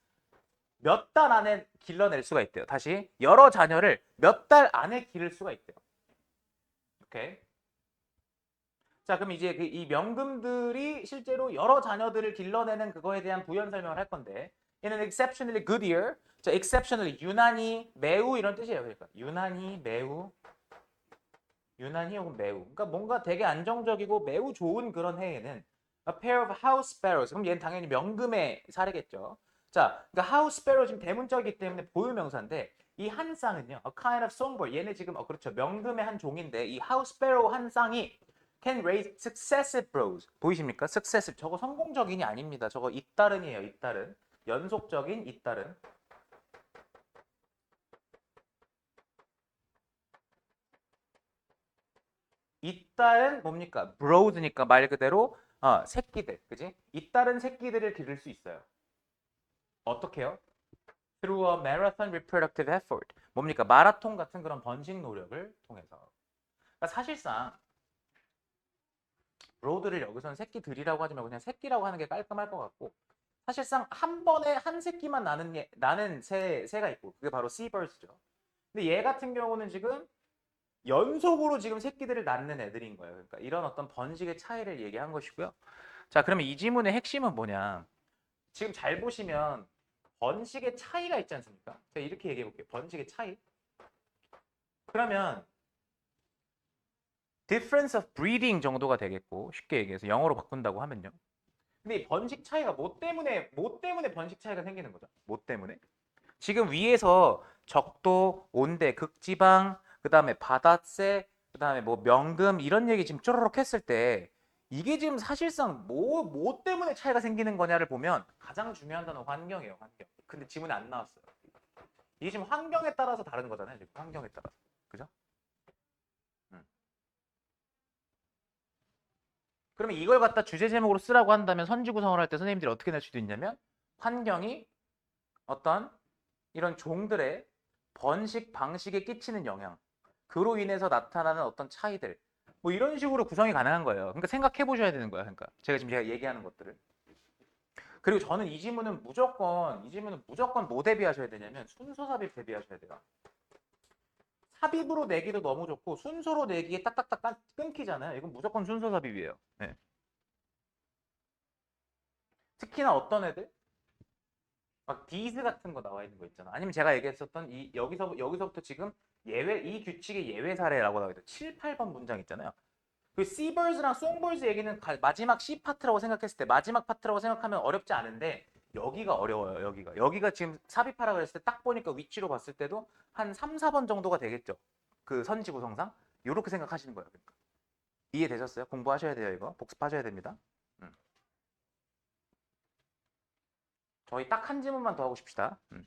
몇 달 안에 길러낼 수가 있대요. 다시 여러 자녀를 몇 달 안에 기를 수가 있대요. 오케이. 자 그럼 이제 이 명금들이 실제로 여러 자녀들을 길러내는 그거에 대한 부연 설명을 할 건데 얘는 exceptionally good year. 자 exceptionally 유난히 매우 이런 뜻이에요. 그러니까 유난히 매우 유난히 혹은 매우 그러니까 뭔가 되게 안정적이고 매우 좋은 그런 해에는 a pair of house sparrows 그럼 얘는 당연히 명금의 사례겠죠. 자, 그러니까 house sparrow 지금 대문자이기 때문에 보유명사인데 이 한 쌍은요, a kind of songbird. 얘네 지금 그렇죠, 명금의 한 종인데 이 house sparrow 한 쌍이 can raise successive broods. 보이십니까? successive. 저거 성공적인이 아닙니다. 저거 잇따른이에요. 잇따른. 연속적인 잇따른. 잇따른 뭡니까? brood니까 말 그대로 새끼들, 그지? 잇따른 새끼들을 기를 수 있어요. 어떻게요? Through a marathon reproductive effort. 뭡니까? 마라톤 같은 그런 번식 노력을 통해서. 그러니까 사실상 브로드를 여기서는 새끼들이라고 하지 말고 그냥 새끼라고 하는 게 깔끔할 것 같고 사실상 한 번에 한 새끼만 나는 새가 있고 그게 바로 seabirds죠. 근데 얘 같은 경우는 지금 연속으로 지금 새끼들을 낳는 애들인 거예요. 그러니까 이런 어떤 번식의 차이를 얘기한 것이고요. 자, 그러면 이 지문의 핵심은 뭐냐? 지금 잘 보시면 번식의 차이가 있지 않습니까? 제가 이렇게 얘기해 볼게요. 번식의 차이. 그러면 difference of breeding 정도가 되겠고, 쉽게 얘기해서 영어로 바꾼다고 하면요. 근데 이 번식 차이가 뭐 때문에 번식 차이가 생기는 거죠? 뭐 때문에? 지금 위에서 적도, 온대, 극지방, 그다음에 바다새, 그다음에 뭐 명금 이런 얘기 지금 쪼르륵 했을 때 이게 지금 사실상 뭐 때문에 차이가 생기는 거냐를 보면 가장 중요한 단어 환경이에요, 환경. 근데 지문에 안 나왔어요. 이게 지금 환경에 따라서 다른 거잖아요, 지금 환경에 따라서. 그죠? 음. 그러면 이걸 갖다 주제 제목으로 쓰라고 한다면 선지 구성을 할 때 선생님들이 어떻게 낼 수도 있냐면 환경이 어떤 이런 종들의 번식 방식에 끼치는 영향, 그로 인해서 나타나는 어떤 차이들, 뭐 이런 식으로 구성이 가능한 거예요. 그러니까 생각해 보셔야 되는 거예요. 그러니까 제가 얘기하는 것들을. 그리고 저는 이 지문은 무조건 뭐 대비하셔야 되냐면 순서 삽입 대비하셔야 돼요. 삽입으로 내기도 너무 좋고 순서로 내기에 딱딱딱 끊기잖아요. 이건 무조건 순서 삽입이에요. 네. 특히나 어떤 애들? 막 디즈 같은 거 나와 있는 거 있잖아. 아니면 제가 얘기했었던 이 여기서부터 지금 이 규칙의 예외 사례라고 나와 있죠. 7, 8번 문장 있잖아요. 그 C버즈랑 송버즈 얘기는 마지막 C 파트라고 생각했을 때 마지막 파트라고 생각하면 어렵지 않은데 여기가 어려워요. 여기가 지금 삽입하라 그랬을 때 딱 보니까 위치로 봤을 때도 한 3, 4번 정도가 되겠죠. 그 선지 구성상 이렇게 생각하시는 거예요. 그러니까. 이해되셨어요? 공부하셔야 돼요. 이거 복습하셔야 됩니다. 음. 저희 딱 한 지문만 더 하고 싶시다. 네.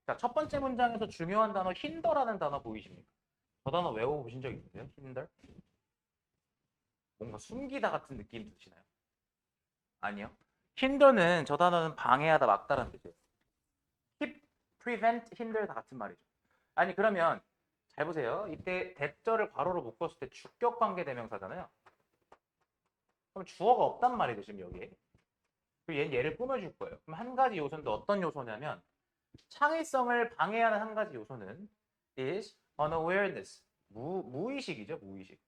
자, 첫 번째 문장에서 중요한 단어 힌더라는 단어 보이십니까? 저 단어 외워보신 적 있으세요? 힌더? 뭔가 숨기다 같은 느낌 드시나요? 아니요. 힌더는 저 단어는 방해하다, 막다라는 뜻이에요. keep, prevent, hinder 다 같은 말이죠. 아니 그러면 잘 보세요. 이때 대절을 괄호로 묶었을 때 주격 관계 대명사잖아요. 그럼 주어가 없단 말이죠 지금 여기에. 그리고 얘는 얘를 꾸며줄 거예요. 그럼 한 가지 요소인데 어떤 요소냐면 창의성을 방해하는 한 가지 요소는 is unawareness. 무의식이죠, 무의식.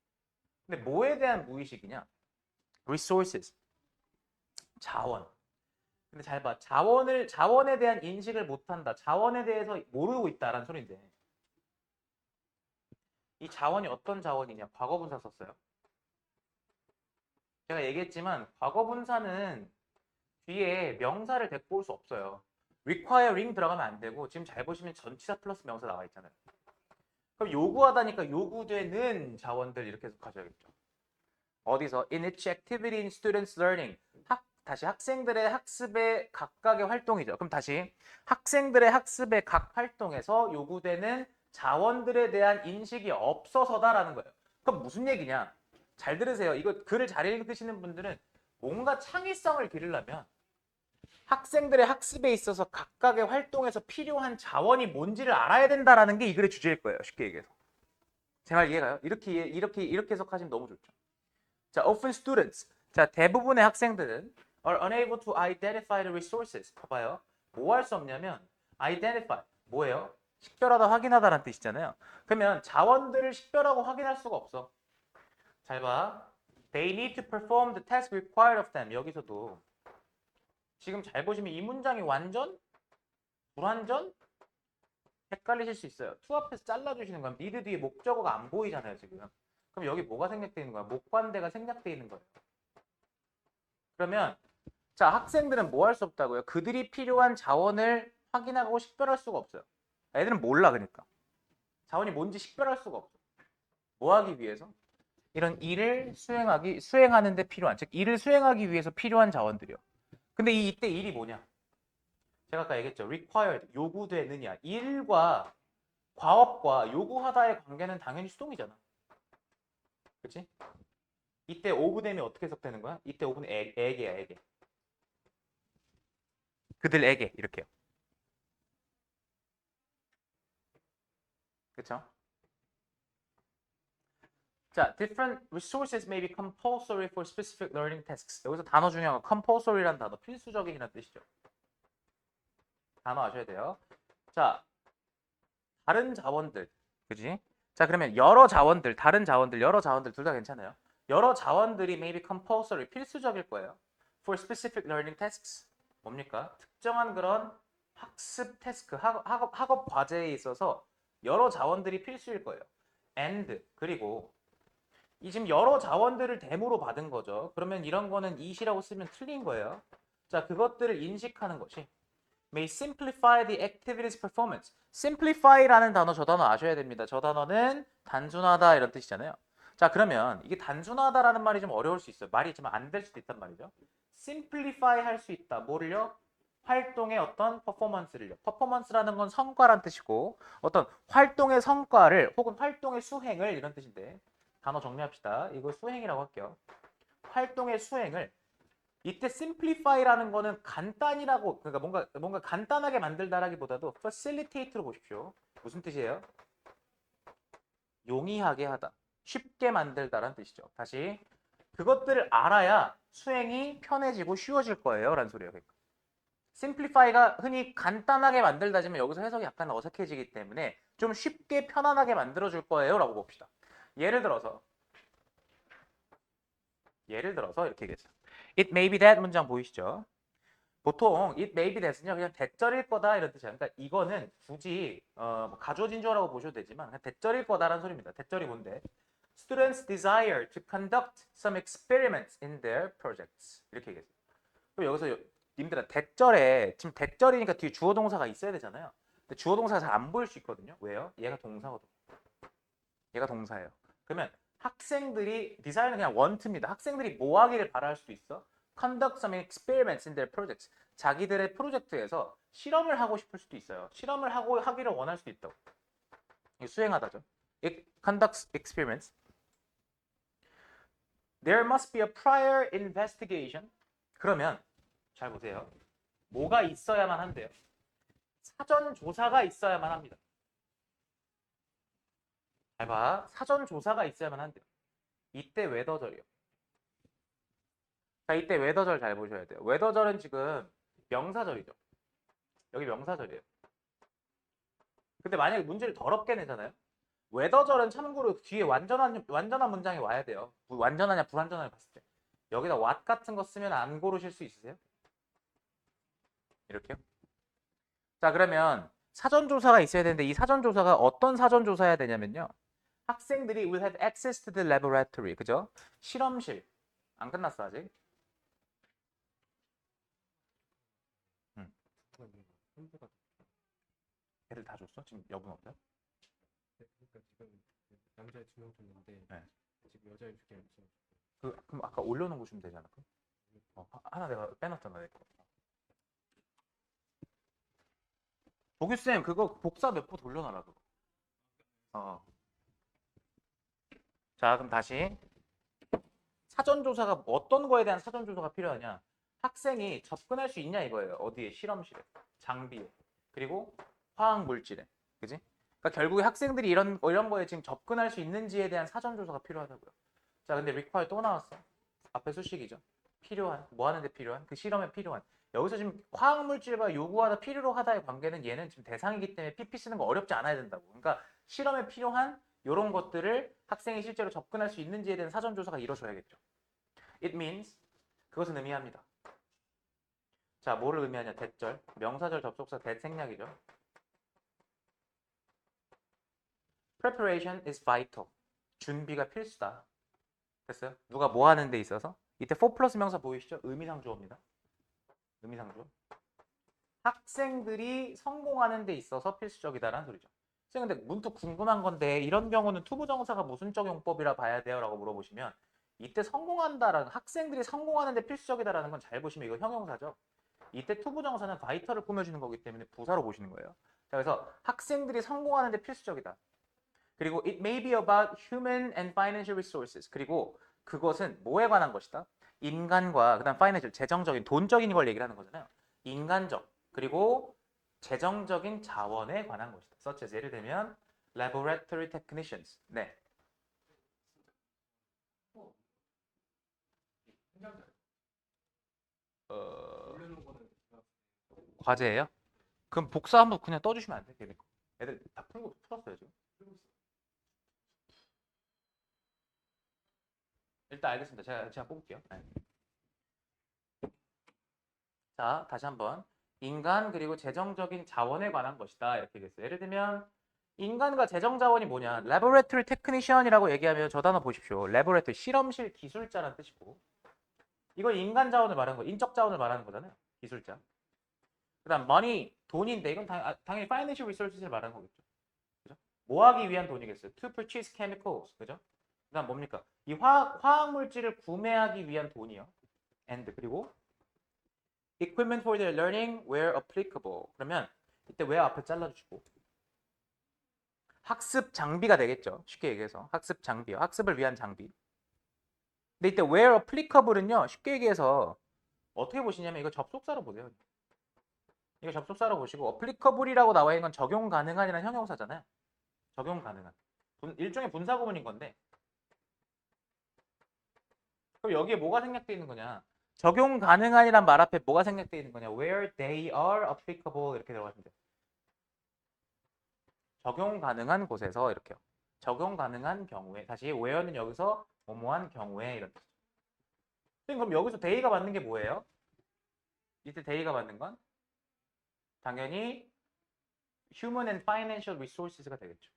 근데 뭐에 대한 무의식이냐? resources. 자원. 근데 잘 봐. 자원에 대한 인식을 못한다. 자원에 대해서 모르고 있다라는 소리인데 이 자원이 어떤 자원이냐? 과거분사 썼어요. 제가 얘기했지만 과거분사는 뒤에 명사를 데리고 올 수 없어요. requiring 들어가면 안 되고 지금 잘 보시면 전치사 플러스 명사 나와 있잖아요. 그럼 요구하다니까 요구되는 자원들 이렇게 해석하셔야겠죠. 어디서? In each activity in students' learning. 다시 학생들의 학습의 각각의 활동이죠. 그럼 다시 학생들의 학습의 각 활동에서 요구되는 자원들에 대한 인식이 없어서다라는 거예요. 그럼 무슨 얘기냐? 잘 들으세요. 이거 글을 잘 읽으시는 분들은 뭔가 창의성을 기르려면 학생들의 학습에 있어서 각각의 활동에서 필요한 자원이 뭔지를 알아야 된다라는 게 이 글의 주제일 거예요. 쉽게 얘기해서. 제 말 이해가요? 이렇게 해석하시면 너무 좋죠. 자, often students. 자, 대부분의 학생들은 are unable to identify the resources. 봐봐요. 뭐 할 수 없냐면 identify. 뭐예요? 식별하다, 확인하다라는 뜻이잖아요. 그러면 자원들을 식별하고 확인할 수가 없어. 잘 봐. They need to perform the task required of them. 여기서도 지금 잘 보시면 이 문장이 완전 불완전 헷갈리실 수 있어요. to 앞에서 잘라주시는 거야. need 뒤에 목적어가 안 보이잖아요, 지금. 그럼 여기 뭐가 생략되어 있는 거야? 목관대가 생략되어 있는 거예요. 그러면 자, 학생들은 뭐 할 수 없다고요? 그들이 필요한 자원을 확인하고 식별할 수가 없어요. 애들은 몰라 그러니까. 자원이 뭔지 식별할 수가 없어. 뭐 하기 위해서? 이런 일을 수행하는 데 필요한, 즉 일을 수행하기 위해서 필요한 자원들이요. 근데 이때 일이 뭐냐? 제가 아까 얘기했죠. required, 요구되느냐. 일과 과업과 요구하다의 관계는 당연히 수동이잖아. 그치? 이때 오브댐이 어떻게 해석되는 거야? 이때 오브는 에게야, 에게. 그들에게 이렇게요. 그쵸? 자, different resources may be compulsory for specific learning tasks. 여기서 단어 중요한 거 compulsory라는 단어 필수적인이라는 뜻이죠. 단어 아셔야 돼요. 자, 다른 자원들, 그지? 자, 그러면 여러 자원들, 다른 자원들, 여러 자원들 둘 다 괜찮아요. 여러 자원들이 may be compulsory 필수적일 거예요. For specific learning tasks. 뭡니까? 특정한 그런 학습 태스크, 학업 과제에 있어서 여러 자원들이 필수일 거예요. And 그리고 이 지금 여러 자원들을 대무로 받은 거죠. 그러면 이런 거는 it이라고 쓰면 틀린 거예요. 자, 그것들을 인식하는 것이 may simplify the activity's performance. simplify라는 단어, 저 단어 아셔야 됩니다. 저 단어는 단순하다 이런 뜻이잖아요. 자, 그러면 이게 단순하다라는 말이 좀 어려울 수 있어요. 말이 좀 안 될 수도 있단 말이죠. simplify 할 수 있다. 뭐를요? 활동의 어떤 퍼포먼스를요. 퍼포먼스라는 건 성과란 뜻이고 어떤 활동의 성과를 혹은 활동의 수행을 이런 뜻인데 단어 정리합시다. 이거 수행이라고 할게요. 활동의 수행을 이때 simplify라는 거는 간단이라고 그러니까 뭔가 간단하게 만들다라기보다도 facilitate로 보십시오. 무슨 뜻이에요? 용이하게 하다. 쉽게 만들다라는 뜻이죠. 다시 그것들을 알아야 수행이 편해지고 쉬워질 거예요. 라는 소리예요. 그러니까. simplify가 흔히 간단하게 만들다지만 여기서 해석이 약간 어색해지기 때문에 좀 쉽게 편안하게 만들어줄 거예요. 라고 봅시다. 예를 들어서 이렇게 얘기했어요. It may be that 문장 보이시죠? 보통 it may be that은요 그냥 대절일 거다 이런 뜻이야. 그러니까 이거는 굳이 가주어 진주어라고 보셔도 되지만 그냥 대절일 거다라는 소리입니다. 대절이 뭔데? Students desire to conduct some experiments in their projects. 이렇게 얘기했어요. 그럼 여기서 님들아 대절에 지금 대절이니까 뒤에 주어 동사가 있어야 되잖아요. 근데 주어 동사가 잘 안 보일 수 있거든요. 왜요? 얘가 동사거든. 얘가 동사예요. 그러면 학생들이 desire는 그냥 want입니다. 학생들이 뭐 하기를 바랄 수도 있어? Conduct some experiments in their projects. 자기들의 프로젝트에서 실험을 하고 싶을 수도 있어요. 실험을 하기를 원할 수도 있다고. 수행하다죠. It conducts experiments. There must be a prior investigation. 그러면 잘 보세요. 뭐가 있어야만 한대요. 사전 조사가 있어야만 합니다. 잘 봐. 사전 조사가 있어야만 한대요. 이때 웨더절이요. 자, 이때 웨더절 잘 보셔야 돼요. 웨더절은 지금 명사절이죠. 여기 명사절이에요. 근데 만약에 문제를 더럽게 내잖아요. 웨더절은 참고로 뒤에 완전한 문장이 와야 돼요. 완전하냐 불완전하냐 봤을 때. 여기다 what 같은 거 쓰면 안 고르실 수 있으세요? 이렇게요? 자, 그러면 사전조사가 있어야 되는데 이 사전조사가 어떤 사전조사해야 되냐면요. 학생들이 will have access to the laboratory. 그죠? 실험실. 안 끝났어 아직. 애들 다 줬어? 지금 여분 없어요? 네, 그러니까 지금 남자애 2명 줬는데 네. 지금 여자애 2개 없어. 그럼 아까 올려놓은 주면 되지 않을까? 하나 내가 빼놨잖아. 내 거. 조규쌤 그거 복사 몇 부 돌려놔라 그거. 자, 그럼 다시 사전조사가 어떤 거에 대한 사전조사가 필요하냐? 학생이 접근할 수 있냐 이거예요. 어디에? 실험실에, 장비에, 그리고 화학 물질에, 그지? 그러니까 결국에 학생들이 이런 거에 지금 접근할 수 있는지에 대한 사전조사가 필요하다고요. 자, 근데 require 또 나왔어. 앞에 수식이죠. 필요한, 뭐 하는데 필요한? 그 실험에 필요한. 여기서 지금 화학 물질과 요구하다 필요로 하다의 관계는 얘는 지금 대상이기 때문에 PP 쓰는 거 어렵지 않아야 된다고. 그러니까 실험에 필요한 이런 것들을 학생이 실제로 접근할 수 있는지에 대한 사전조사가 이루어져야겠죠. It means 그것은 의미합니다. 자, 뭐를 의미하냐? 대절, 명사절, 접속사, 대생략이죠. Preparation is vital. 준비가 필수다. 됐어요? 누가 뭐 하는 데 있어서? 이때 for 플러스 명사 보이시죠? 의미상주어입니다. 의미상주어. 학생들이 성공하는 데 있어서 필수적이다라는 소리죠. 근데 문득 궁금한 건데 이런 경우는 투부정사가 무슨 적용법이라 봐야 돼요? 라고 물어보시면 이때 성공한다라는 학생들이 성공하는 데 필수적이다라는 건 잘 보시면 이거 형용사죠. 이때 투부정사는 바이터를 꾸며주는 거기 때문에 부사로 보시는 거예요. 자, 그래서 학생들이 성공하는 데 필수적이다. 그리고 it may be about human and financial resources. 그리고 그것은 뭐에 관한 것이다? 인간과 그다음 financial, 재정적인, 돈적인 걸 얘기를 하는 거잖아요. 인간적 그리고 재정적인 자원에 관한 것이다. such as 예를 들면 laboratory technicians. 네. 올려놓은 거는 제가 과제예요? 그럼 복사 한번 그냥 떠주시면 안 돼? 걔네 거. 애들 다 풀었어요 지금. 풀고 있어요. 일단 알겠습니다. 제가 뽑을게요. 네. 자, 다시 한번. 인간 그리고 재정적인 자원에 관한 것이다. 이렇게 얘기했어요. 예를 들면 인간과 재정 자원이 뭐냐? Laboratory Technician이라고 얘기하면 저 단어 보십시오. Laboratory 실험실 기술자라는 뜻이고 이거 인간 자원을 말하는 거, 인적 자원을 말하는 거잖아요. 기술자. 그다음 money 돈인데 이건 당연히 financial resources를 말하는 거겠죠. 그죠? 뭐 하기 위한 돈이겠어요? To purchase chemicals. 그죠? 그다음 뭡니까? 이 화학 물질을 구매하기 위한 돈이요. And 그리고 equipment for their learning where applicable. 그러면 이때 where 앞에 잘라주시고 학습 장비가 되겠죠. 쉽게 얘기해서 학습 장비요. 학습을 위한 장비. 근데 이때 where applicable은요. 쉽게 얘기해서 어떻게 보시냐면 이거 접속사로 보세요. 이거 접속사로 보시고 applicable이라고 나와 있는 건 적용 가능한이라는 형용사잖아요. 적용 가능한. 일종의 분사 구문인 건데 그럼 여기에 뭐가 생략되어 있는 거냐? 적용 가능한이란 말 앞에 뭐가 생략되어 있는 거냐? Where they are applicable 이렇게 들어가시면 돼요. 적용 가능한 곳에서 이렇게요. 적용 가능한 경우에 다시 where는 여기서 뭐뭐한 경우에 이런 뜻. 그럼 여기서 they가 맞는 게 뭐예요? 이때 they가 맞는 건 당연히 human and financial resources가 되겠죠.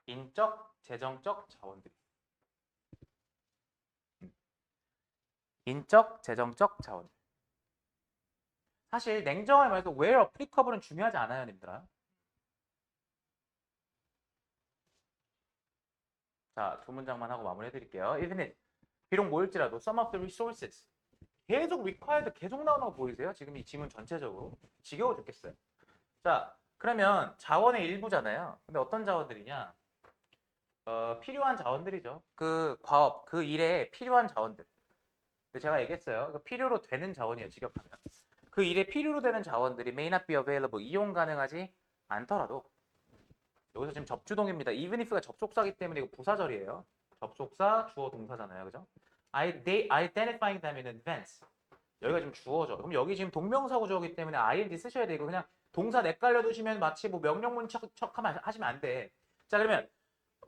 인적, 재정적 자원들이. 인적, 재정적 자원. 사실 냉정하게 말해서 where applicable은 중요하지 않아요, 님들아. 자, 두 문장만 하고 마무리해 드릴게요. Even if 비록 뭐일지라도 some of the resources 계속 required 계속 나오는 거 보이세요? 지금 이 지문 전체적으로 지겨워 죽겠어요. 자, 그러면 자원의 일부잖아요. 근데 어떤 자원들이냐? 필요한 자원들이죠. 그 과업, 그 일에 필요한 자원들. 근데 제가 얘기했어요. 그 필요로 되는 자원이에요. 직역하면. 그 일에 필요로 되는 자원들이 may not be available 이용 가능하지 않더라도 여기서 지금 접주동입니다. even if가 접속사기 때문에 이거 부사절이에요. 접속사, 주어, 동사잖아요. 그죠? they identifying them in advance. 여기가 지금 주어죠. 그럼 여기 지금 동명사 구조이기 때문에 ing 쓰셔야 돼. 이거 그냥 동사 헷갈려 두시면 마치 뭐 명령문 척하면 하시면 안 돼. 자, 그러면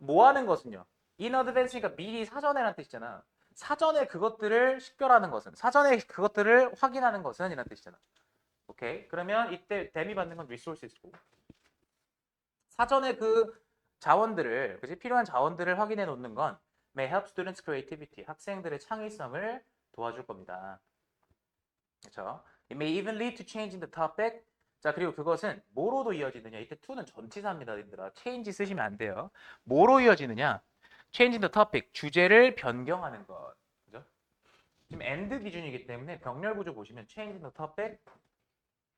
뭐 하는 것은요? in advance니까 미리 사전에라는 뜻이잖아. 사전에 그것들을 식별하는 것은 사전에 그것들을 확인하는 것은 이란 뜻이잖아. 오케이? 그러면 이때 대미 받는 건 resources고 사전에 그 자원들을 그지 필요한 자원들을 확인해 놓는 건 may help students creativity 학생들의 창의성을 도와줄 겁니다. 그렇죠? It may even lead to change in the topic. 자, 그리고 그것은 뭐로도 이어지느냐? 이때 to는 전치사입니다, 님들아. change 쓰시면 안 돼요. 뭐로 이어지느냐? change in the topic 주제를 변경하는 것. 그죠? 지금 and 기준이기 때문에 병렬 구조 보시면 change in the topic,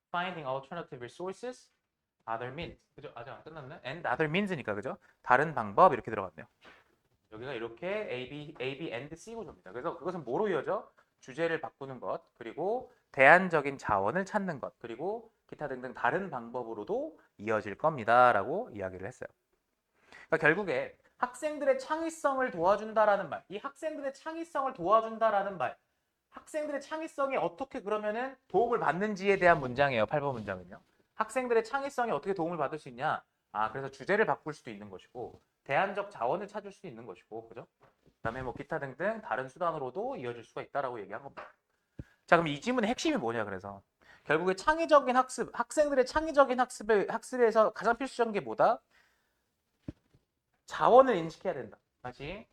finding alternative resources, other means. 그죠? 아직 안 끝났네. and other means니까 그죠? 다른 방법 이렇게 들어갔네요. 여기가 이렇게 A, B, and C 구조입니다. 그래서 그것은 뭐로 이어져? 주제를 바꾸는 것, 그리고 대안적인 자원을 찾는 것, 그리고 기타 등등 다른 방법으로도 이어질 겁니다. 라고 이야기를 했어요. 그러니까 결국에 학생들의 창의성을 도와준다라는 말, 이 학생들의 창의성을 도와준다라는 말, 학생들의 창의성이 어떻게 그러면은 도움을 받는지에 대한 문장이에요. 8번 문장은요. 학생들의 창의성이 어떻게 도움을 받을 수 있냐? 아, 그래서 주제를 바꿀 수도 있는 것이고 대안적 자원을 찾을 수도 있는 것이고, 그죠? 그다음에 뭐 기타 등등 다른 수단으로도 이어질 수가 있다라고 얘기한 겁니다. 자, 그럼 이 지문의 핵심이 뭐냐? 그래서 결국에 창의적인 학습, 학생들의 창의적인 학습에서 가장 필수적인 게 뭐다? 자원을 인식해야 된다. 다시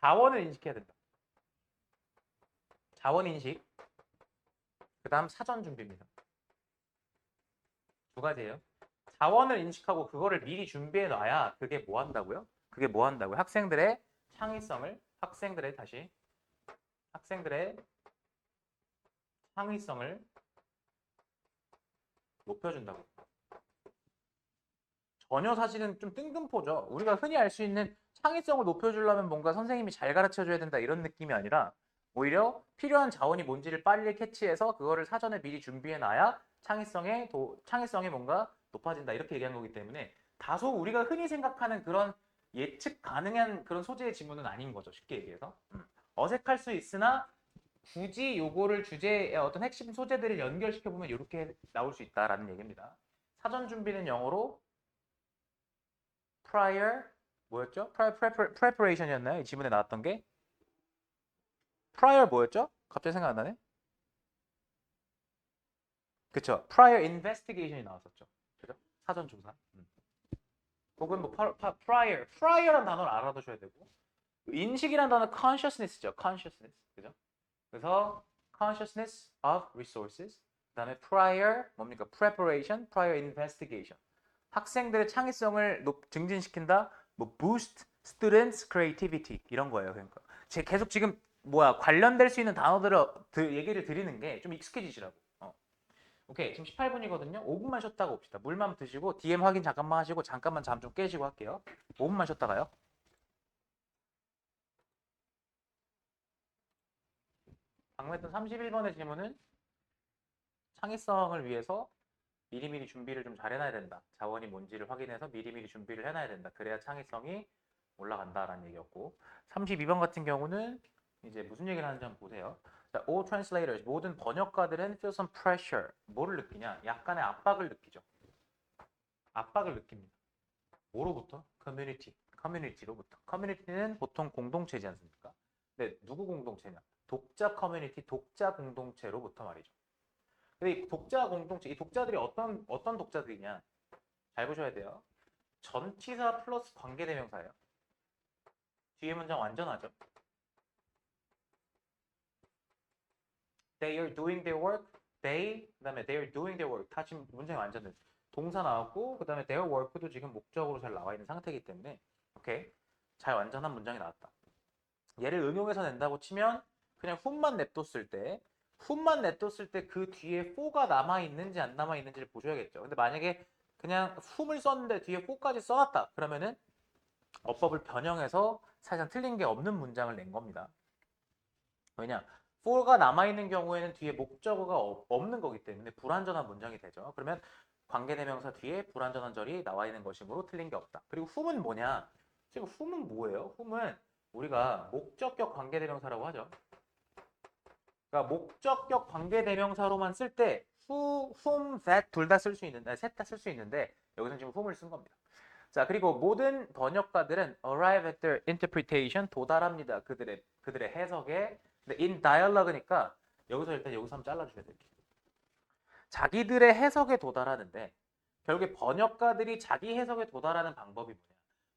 자원을 인식해야 된다. 자원 인식. 그다음 사전 준비입니다. 두 가지예요. 자원을 인식하고 그거를 미리 준비해 놔야 그게 뭐 한다고요? 그게 뭐 한다고요? 학생들의 창의성을 학생들의 창의성을 높여준다고. 전혀 사실은 좀 뜬금포죠. 우리가 흔히 알 수 있는 창의성을 높여주려면 뭔가 선생님이 잘 가르쳐줘야 된다 이런 느낌이 아니라 오히려 필요한 자원이 뭔지를 빨리 캐치해서 그거를 사전에 미리 준비해 놔야 창의성이 뭔가 높아진다 이렇게 얘기한 거기 때문에 다소 우리가 흔히 생각하는 그런 예측 가능한 그런 소재의 지문은 아닌 거죠. 쉽게 얘기해서. 어색할 수 있으나 굳이 요거를 주제의 어떤 핵심 소재들을 연결시켜 보면 이렇게 나올 수 있다라는 얘기입니다. 사전 준비는 영어로 prior 뭐였죠? preparation이었나요? 이 지문에 나왔던 게 prior 뭐였죠? 갑자기 생각 안 나네. 그쵸? prior investigation이 나왔었죠. 그죠? 사전 조사. 혹은 뭐 prior란 단어를 알아두셔야 되고 인식이란 단어 consciousness죠. consciousness. 그죠? 그래서 consciousness of resources. 그다음에 prior 뭡니까? preparation, prior investigation. 학생들의 창의성을 증진시킨다. 뭐 boost students creativity 이런 거예요. 그러니까 제 계속 지금 관련될 수 있는 단어들을 얘기를 드리는 게 좀 익숙해지시라고. 오케이, 지금 18분이거든요. 5분만 쉬었다가 옵시다. 물만 드시고 DM 확인 잠깐만 하시고 잠깐만 잠 좀 깨시고 할게요. 5분만 쉬었다가요. 방금 했던 31번의 질문은 창의성을 위해서 미리미리 준비를 좀 잘 해놔야 된다. 자원이 뭔지를 확인해서 미리미리 준비를 해놔야 된다. 그래야 창의성이 올라간다라는 얘기였고 32번 같은 경우는 이제 무슨 얘기를 하는지 한번 보세요. 자, all translators, 모든 번역가들은 feel some pressure. 뭐를 느끼냐? 약간의 압박을 느끼죠. 압박을 느낍니다. 뭐로부터? 커뮤니티로부터. 커뮤니티는 보통 공동체지 않습니까? 근데 누구 공동체냐? 독자 커뮤니티, 독자 공동체로부터 말이죠. 근데 이 독자 공동체, 이 독자들이 어떤 독자들이냐? 잘 보셔야 돼요. 전치사 플러스 관계대명사예요. 뒤에 문장 완전하죠. They are doing their work. 그다음에 they are doing their work. 다 지금 문장이 완전해. 동사 나왔고 그다음에 their work도 지금 목적으로 잘 나와 있는 상태이기 때문에 오케이. 잘 완전한 문장이 나왔다. 얘를 응용해서 낸다고 치면 그냥 whom만 냅뒀을 때 그 뒤에 for가 남아 있는지 안 남아 있는지를 보셔야겠죠. 근데 만약에 그냥 whom을 썼는데 뒤에 for까지 써놨다. 그러면은 어법을 변형해서 사실상 틀린 게 없는 문장을 낸 겁니다. 왜냐? for가 남아있는 경우에는 뒤에 목적어가 없는 거기 때문에 불완전한 문장이 되죠. 그러면 관계대명사 뒤에 불완전한 절이 나와 있는 것이므로 틀린 게 없다. 그리고 whom은 뭐냐? 지금 whom은 뭐예요? whom은 우리가 목적격 관계대명사라고 하죠. 그러니까 목적격 관계대명사로만 쓸 때 who, whom, that 둘 다 쓸 수 있는데 셋 다 쓸 수 있는데 여기서는 지금 whom을 쓴 겁니다. 자, 그리고 모든 번역가들은 arrive at their interpretation 도달합니다. 그들의 해석에. 근데 in dialogue니까 여기서 일단 여기서 한번 잘라주셔야 돼요. 자기들의 해석에 도달하는데 결국에 번역가들이 자기 해석에 도달하는 방법이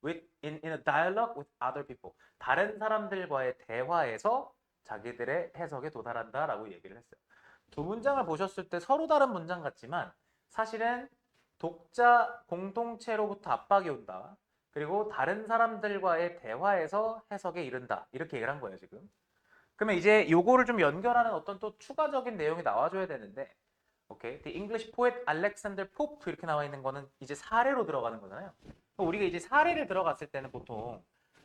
뭐냐? in a dialogue with other people. 다른 사람들과의 대화에서 자기들의 해석에 도달한다라고 얘기를 했어요. 두 문장을 보셨을 때 서로 다른 문장 같지만 사실은 독자 공동체로부터 압박이 온다. 그리고 다른 사람들과의 대화에서 해석에 이른다. 이렇게 얘기를 한 거예요, 지금. 그러면 이제 요거를 좀 연결하는 어떤 또 추가적인 내용이 나와줘야 되는데, 오케이. The English poet Alexander Pope 이렇게 나와 있는 거는 이제 사례로 들어가는 거잖아요. 우리가 이제 사례를 들어갔을 때는 보통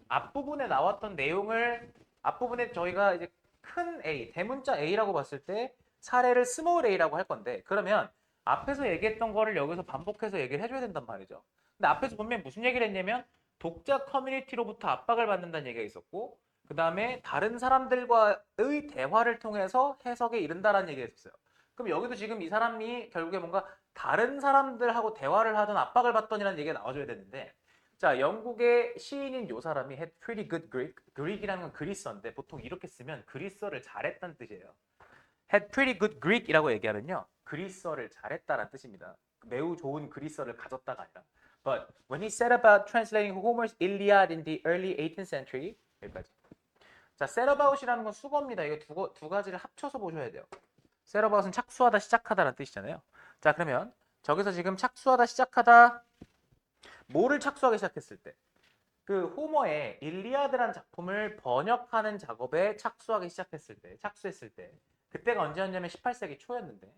앞부분에 나왔던 내용을 앞부분에 저희가 이제 큰 A, 대문자 A라고 봤을 때 사례를 스몰 A라고 할 건데 그러면 앞에서 얘기했던 거를 여기서 반복해서 얘기를 해줘야 된단 말이죠. 근데 앞에서 분명히 무슨 얘기를 했냐면 독자 커뮤니티로부터 압박을 받는다는 얘기가 있었고 그 다음에 다른 사람들과의 대화를 통해서 해석에 이른다라는 얘기가 있었어요. 그럼 여기도 지금 이 사람이 결국에 뭔가 다른 사람들하고 대화를 하던 압박을 받던이라는 얘기가 나와줘야 되는데 자, 영국의 시인인 요 사람이 had pretty good Greek. Greek이라는 건 그리스어인데 보통 이렇게 쓰면 그리스어를 잘했다는 뜻이에요. had pretty good Greek이라고 얘기하면요. 그리스어를 잘했다라는 뜻입니다. 매우 좋은 그리스어를 가졌다가 아니라. But when he set about translating Homer's Iliad in the early 18th century 여기까지. 자, set about이라는 건 수거입니다. 이거 두 가지를 합쳐서 보셔야 돼요. set about은 착수하다, 시작하다라는 뜻이잖아요. 자, 그러면 저기서 지금 착수하다, 시작하다 뭐를 착수하기 시작했을 때? 그 호머의 일리아드라는 작품을 번역하는 작업에 착수하기 시작했을 때, 착수했을 때 그때가 언제였냐면 18세기 초였는데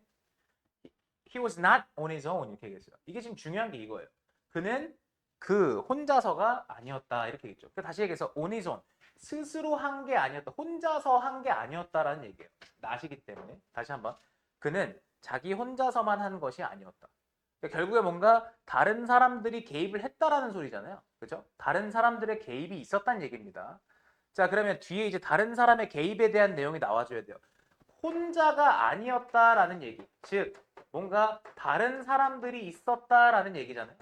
He was not on his own 이렇게 얘기했어요. 이게 지금 중요한 게 이거예요. 그는 그 혼자서가 아니었다 이렇게 얘기했죠. 다시 얘기해서 on his own 스스로 한 게 아니었다. 혼자서 한 게 아니었다라는 얘기예요. 나시기 때문에 다시 한번 그는 자기 혼자서만 한 것이 아니었다. 그러니까 결국에 뭔가 다른 사람들이 개입을 했다라는 소리잖아요. 그죠? 다른 사람들의 개입이 있었다는 얘기입니다. 자, 그러면 뒤에 이제 다른 사람의 개입에 대한 내용이 나와줘야 돼요. 혼자가 아니었다라는 얘기. 즉, 뭔가 다른 사람들이 있었다라는 얘기잖아요.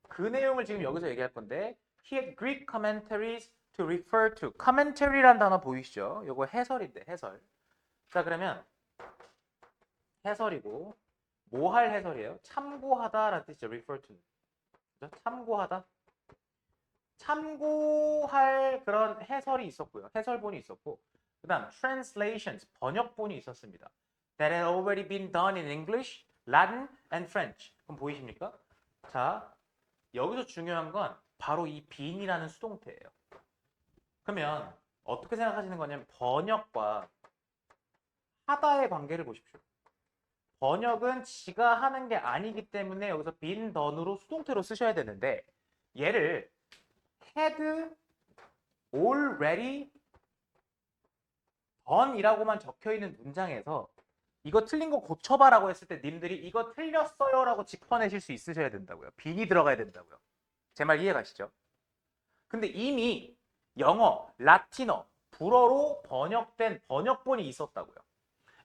그 내용을 지금 여기서 얘기할 건데 He had Greek commentaries to refer to. commentary란 단어 보이시죠? 요거 해설인데 해설. 자, 그러면 해설이고 뭐 할 해설이에요? 참고하다라는 뜻이죠. refer to. 그죠? 참고하다. 참고할 그런 해설이 있었고요. 해설본이 있었고 그다음 translations 번역본이 있었습니다. That had already been done in English, Latin, and French. 그럼 보이십니까? 자, 여기서 중요한 건 바로 이 bean이라는 수동태예요. 그러면 어떻게 생각하시는 거냐면 번역과 하다의 관계를 보십시오. 번역은 지가 하는 게 아니기 때문에 여기서 been done으로 수동태로 쓰셔야 되는데 얘를 had already done이라고만 적혀있는 문장에서 이거 틀린 거 고쳐봐라고 했을 때 님들이 이거 틀렸어요 라고 짚어내실 수 있으셔야 된다고요. 빈이 들어가야 된다고요. 제 말 이해가시죠? 근데 이미 영어, 라틴어, 불어로 번역된 번역본이 있었다고요.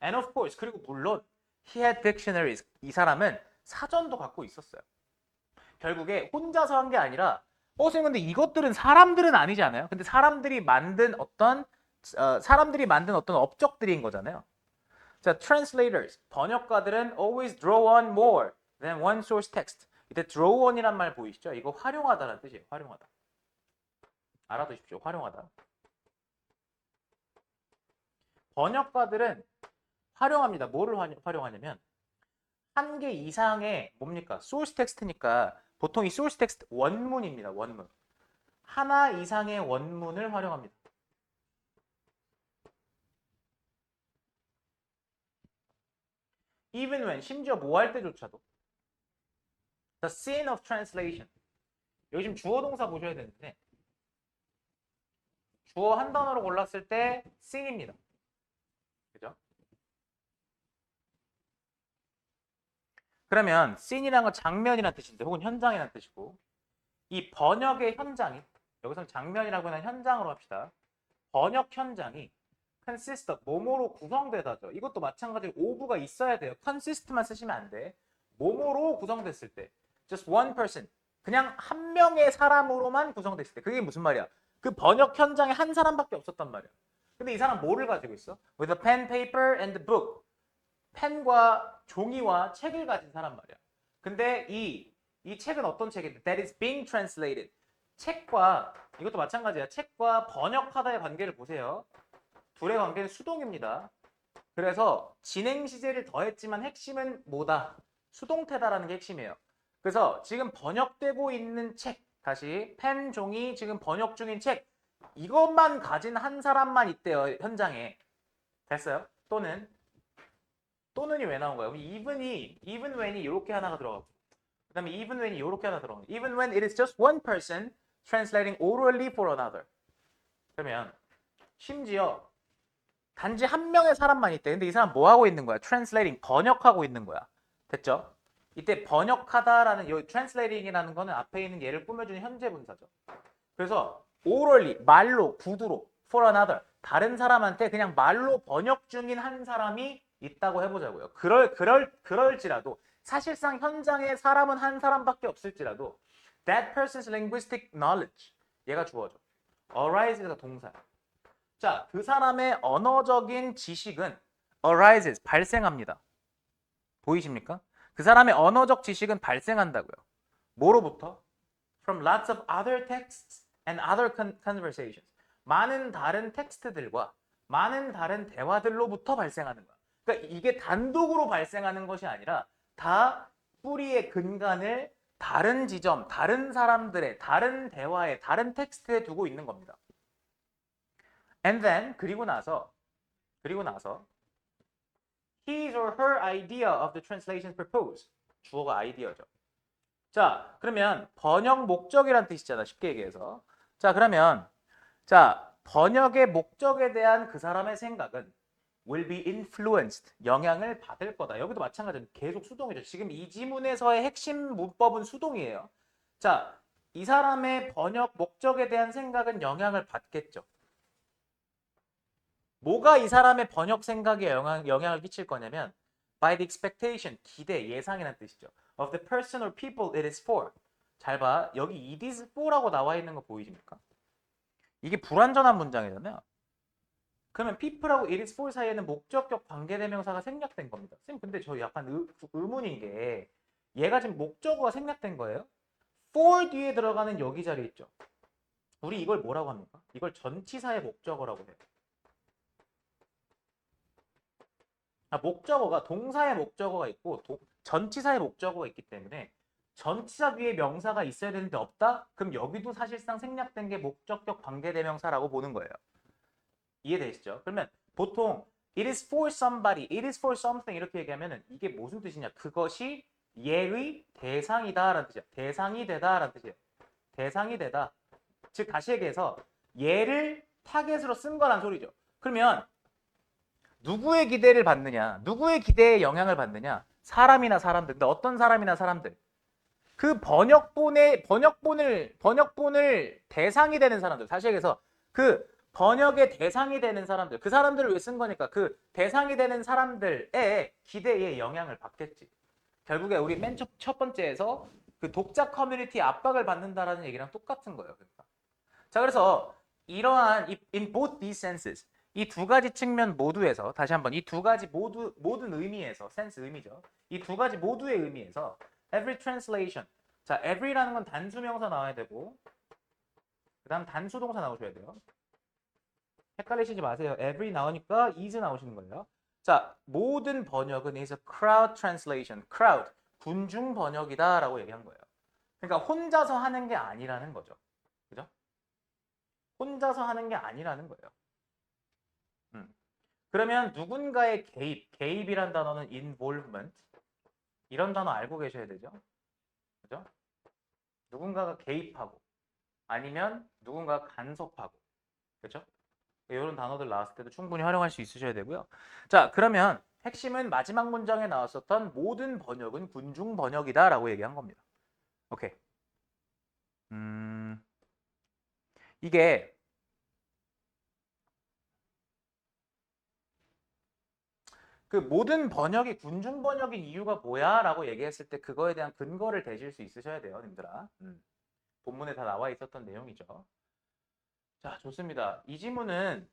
And of course, 그리고 물론 he had dictionaries. 이 사람은 사전도 갖고 있었어요. 결국에 혼자서 한 게 아니라 선생님 근데 이것들은 사람들은 아니지 않아요? 근데 사람들이 만든 어떤 업적들인 거잖아요. 자, translators, 번역가들은 always draw on more than one source text. 이때 draw on이란 말 보이시죠? 이거 활용하다라는 뜻이에요. 활용하다. 알아두십시오. 활용하다. 번역가들은 활용합니다. 뭐를 활용하냐면 한 개 이상의 뭡니까? source text니까 보통 이 source text 원문입니다. 원문. 하나 이상의 원문을 활용합니다. even when, 심지어 뭐 할 때조차도 the scene of translation. 여기 지금 주어 동사 보셔야 되는데 주어 한 단어로 골랐을 때 scene입니다. 그죠? 그러면 scene이라는 건 장면이라는 뜻인데 혹은 현장이라는 뜻이고 이 번역의 현장이 여기서는 장면이라고 하는 현장으로 합시다. 번역 현장이 consist of 뭐뭐로 구성되다죠. 이것도 마찬가지로 oof가 있어야 돼요. consist만 쓰시면 안 돼. 뭐뭐로 구성됐을 때 just one person 그냥 한 명의 사람으로만 구성됐을 때 그게 무슨 말이야? 그 번역 현장에 한 사람밖에 없었단 말이야. 근데 이 사람 뭐를 가지고 있어? With a pen, paper, and the book. 펜과 종이와 책을 가진 사람 말이야. 근데 이 책은 어떤 책인데? That is being translated. 책과 이것도 마찬가지야. 책과 번역하다의 관계를 보세요. 둘의 관계는 수동입니다. 그래서 진행 시제를 더했지만 핵심은 뭐다? 수동태다라는 게 핵심이에요. 그래서 지금 번역되고 있는 책, 다시 펜, 종이, 지금 번역 중인 책 이것만 가진 한 사람만 있대요. 현장에. 됐어요? 또는이 왜 나온 거야? even when이 이렇게 하나가 들어가고 그 다음에 even when이 이렇게 하나 들어가고 even when it is just one person translating orally for another. 그러면 심지어 단지 한 명의 사람만 있대. 근데 이 사람 뭐 하고 있는 거야? translating, 번역하고 있는 거야. 됐죠? 이때 번역하다라는 이 translating이라는 거는 앞에 있는 얘를 꾸며주는 현재 분사죠. 그래서 orally, 말로, 구두로 for another, 다른 사람한테 그냥 말로 번역 중인 한 사람이 있다고 해보자고요. 그럴지라도 사실상 현장에 사람은 한 사람밖에 없을지라도 that person's linguistic knowledge 얘가 주어져. arises가 동사야. 자, 그 사람의 언어적인 지식은 arises, 발생합니다. 보이십니까? 그 사람의 언어적 지식은 발생한다고요. 뭐로부터? From lots of other texts and other conversations. 많은 다른 텍스트들과 많은 다른 대화들로부터 발생하는 거야. 그러니까 이게 단독으로 발생하는 것이 아니라 다 뿌리의 근간을 다른 지점, 다른 사람들의, 다른 대화에, 다른 텍스트에 두고 있는 겁니다. And then 그리고 나서 his or her idea of the translation proposed. 주어가 아이디어죠. 자, 그러면 번역 목적이란 뜻이잖아. 쉽게 얘기해서. 자, 그러면 번역의 목적에 대한 그 사람의 생각은 will be influenced. 영향을 받을 거다. 여기도 마찬가지로 계속 수동이죠. 지금 이 지문에서의 핵심 문법은 수동이에요. 자, 이 사람의 번역 목적에 대한 생각은 영향을 받겠죠. 뭐가 이 사람의 번역 생각에 영향을 끼칠 거냐면 by the expectation, 기대, 예상이라는 뜻이죠. of the person or people it is for. 잘 봐. 여기 it is for라고 나와 있는 거 보이십니까? 이게 불완전한 문장이잖아요. 그러면 people하고 it is for 사이에는 목적격 관계대명사가 생략된 겁니다. 쌤, 근데 저 약간 의문인 게 얘가 지금 목적어가 생략된 거예요. for 뒤에 들어가는 여기 자리 있죠. 우리 이걸 뭐라고 합니까? 이걸 전치사의 목적어라고 해요. 목적어가 동사의 목적어가 있고 전치사의 목적어가 있기 때문에 전치사 뒤에 명사가 있어야 되는데 없다? 그럼 여기도 사실상 생략된 게 목적격 관계대명사라고 보는 거예요. 이해되시죠? 그러면 보통 it is for somebody, it is for something 이렇게 얘기하면은 이게 무슨 뜻이냐? 그것이 얘의 대상이다 라는 뜻이야. 대상이 되다 라는 뜻이에요. 대상이 되다. 즉 다시 얘기해서 얘를 타겟으로 쓴 거란 소리죠. 그러면 누구의 기대를 받느냐? 누구의 기대에 영향을 받느냐? 사람이나 사람들. 근데 어떤 사람이나 사람들. 그 번역본을 대상이 되는 사람들. 사실 얘기해서 그 번역의 대상이 되는 사람들. 그 사람들을 왜 쓴 거니까 그 대상이 되는 사람들의 기대에 영향을 받겠지. 결국에 우리 맨 첫 번째에서 그 독자 커뮤니티 압박을 받는다라는 얘기랑 똑같은 거예요. 그러니까. 자, 그래서 이러한 in both these senses 이 두 가지 측면 모두에서 다시 한번 이 두 가지 모든 의미에서 sense 의미죠. 이 두 가지 모두의 의미에서 every translation. 자, every라는 건 단수 명사 나와야 되고 그다음 단수 동사 나오셔야 돼요. 헷갈리시지 마세요. every 나오니까 is 나오시는 거예요. 자, 모든 번역은 is a crowd translation. crowd 군중 번역이다라고 얘기한 거예요. 그러니까 혼자서 하는 게 아니라는 거죠. 그죠? 혼자서 하는 게 아니라는 거예요. 그러면 누군가의 개입이란 단어는 involvement. 이런 단어 알고 계셔야 되죠. 그죠? 누군가가 개입하고 아니면 누군가가 간섭하고. 그죠? 이런 단어들 나왔을 때도 충분히 활용할 수 있으셔야 되고요. 자, 그러면 핵심은 마지막 문장에 나왔었던 모든 번역은 군중 번역이다라고 얘기한 겁니다. 오케이. 이게 그 모든 번역이 군중 번역인 이유가 뭐야? 라고 얘기했을 때 그거에 대한 근거를 대실 수 있으셔야 돼요, 님들아. 본문에 다 나와 있었던 내용이죠. 자, 좋습니다. 이 지문은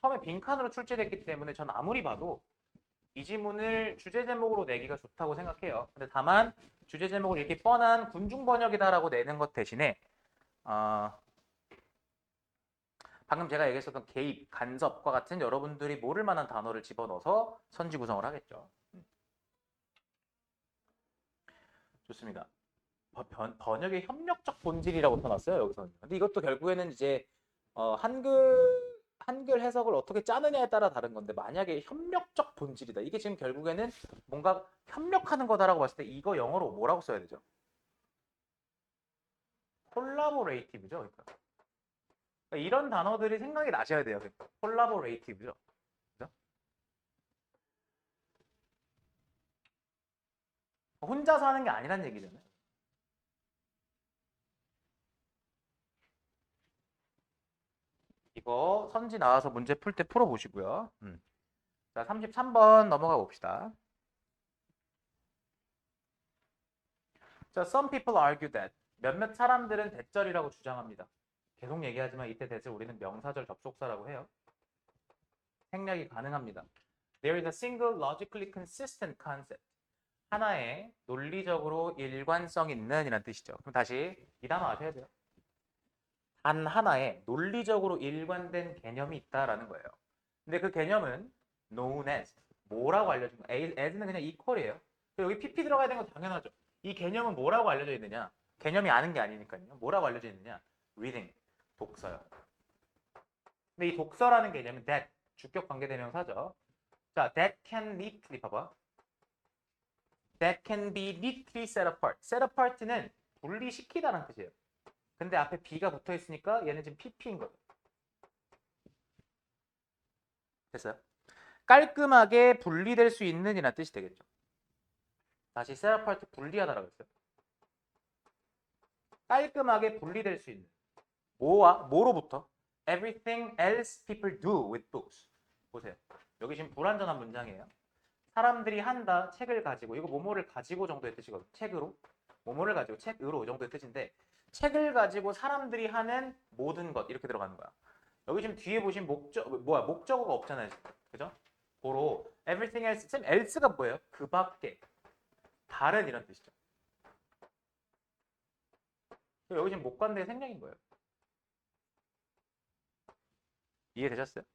처음에 빈칸으로 출제됐기 때문에 전 아무리 봐도 이 지문을 주제 제목으로 내기가 좋다고 생각해요. 근데 다만 주제 제목을 이렇게 뻔한 군중 번역이다라고 내는 것 대신에 방금 제가 얘기했었던 개입, 간섭과 같은 여러분들이 모를 만한 단어를 집어넣어서 선지 구성을 하겠죠. 좋습니다. 번역의 협력적 본질이라고 써놨어요, 여기서는. 근데 이것도 결국에는 이제 한글 해석을 어떻게 짜느냐에 따라 다른 건데 만약에 협력적 본질이다. 이게 지금 결국에는 뭔가 협력하는 거다라고 봤을 때 이거 영어로 뭐라고 써야 되죠? 콜라보레이티브죠. 그러니까 이런 단어들이 생각이 나셔야 돼요. 그러니까. 콜라보레이티브죠. 그죠? 혼자서 하는 게 아니란 얘기잖아요. 이거 선지 나와서 문제 풀 때 풀어보시고요. 자, 33번 넘어가 봅시다. 자, some people argue that 몇몇 사람들은 대절이라고 주장합니다. 계속 얘기하지만 이때 대절 우리는 명사절 접속사라고 해요. 생략이 가능합니다. There is a single logically consistent concept. 하나의 논리적으로 일관성 있는 이란 뜻이죠. 그럼 다시 이 단어 아셔야 돼요. 단 하나의 논리적으로 일관된 개념이 있다라는 거예요. 근데 그 개념은 known as 뭐라고 알려진 거예요? as는 그냥 equal이에요. 여기 pp 들어가야 되는 건 당연하죠. 이 개념은 뭐라고 알려져 있느냐? 개념이 아는 게 아니니까요. 뭐라고 알려져 있느냐? reading, 독서요. 근데 이 독서라는 개념은 that, 주격 관계대명사죠. 자, that can neatly, 봐봐. That can be neatly set apart. set apart는 분리시키다는 뜻이에요. 근데 앞에 B가 붙어 있으니까 얘는 지금 PP인 거죠. 됐어요? 깔끔하게 분리될 수 있는 이란 뜻이 되겠죠. 다시 set apart 분리하다라고 했어요. 깔끔하게 분리될 수 있는 뭐로부터? Everything else people do with books. 보세요. 여기 지금 불완전한 문장이에요. 사람들이 한다, 책을 가지고, 이거 뭐뭐를 가지고 정도의 뜻이거든. 책으로. 뭐뭐를 가지고, 책으로 정도의 뜻인데, 책을 가지고 사람들이 하는 모든 것, 이렇게 들어가는 거야. 여기 지금 뒤에 보신 목적어가 없잖아요. 지금. 그죠? 고로, everything else, 쌤, else가 뭐예요? 그 밖에, 다른 이런 뜻이죠. 여기 지금 목관대의 생략인 거예요. 이해되셨어요?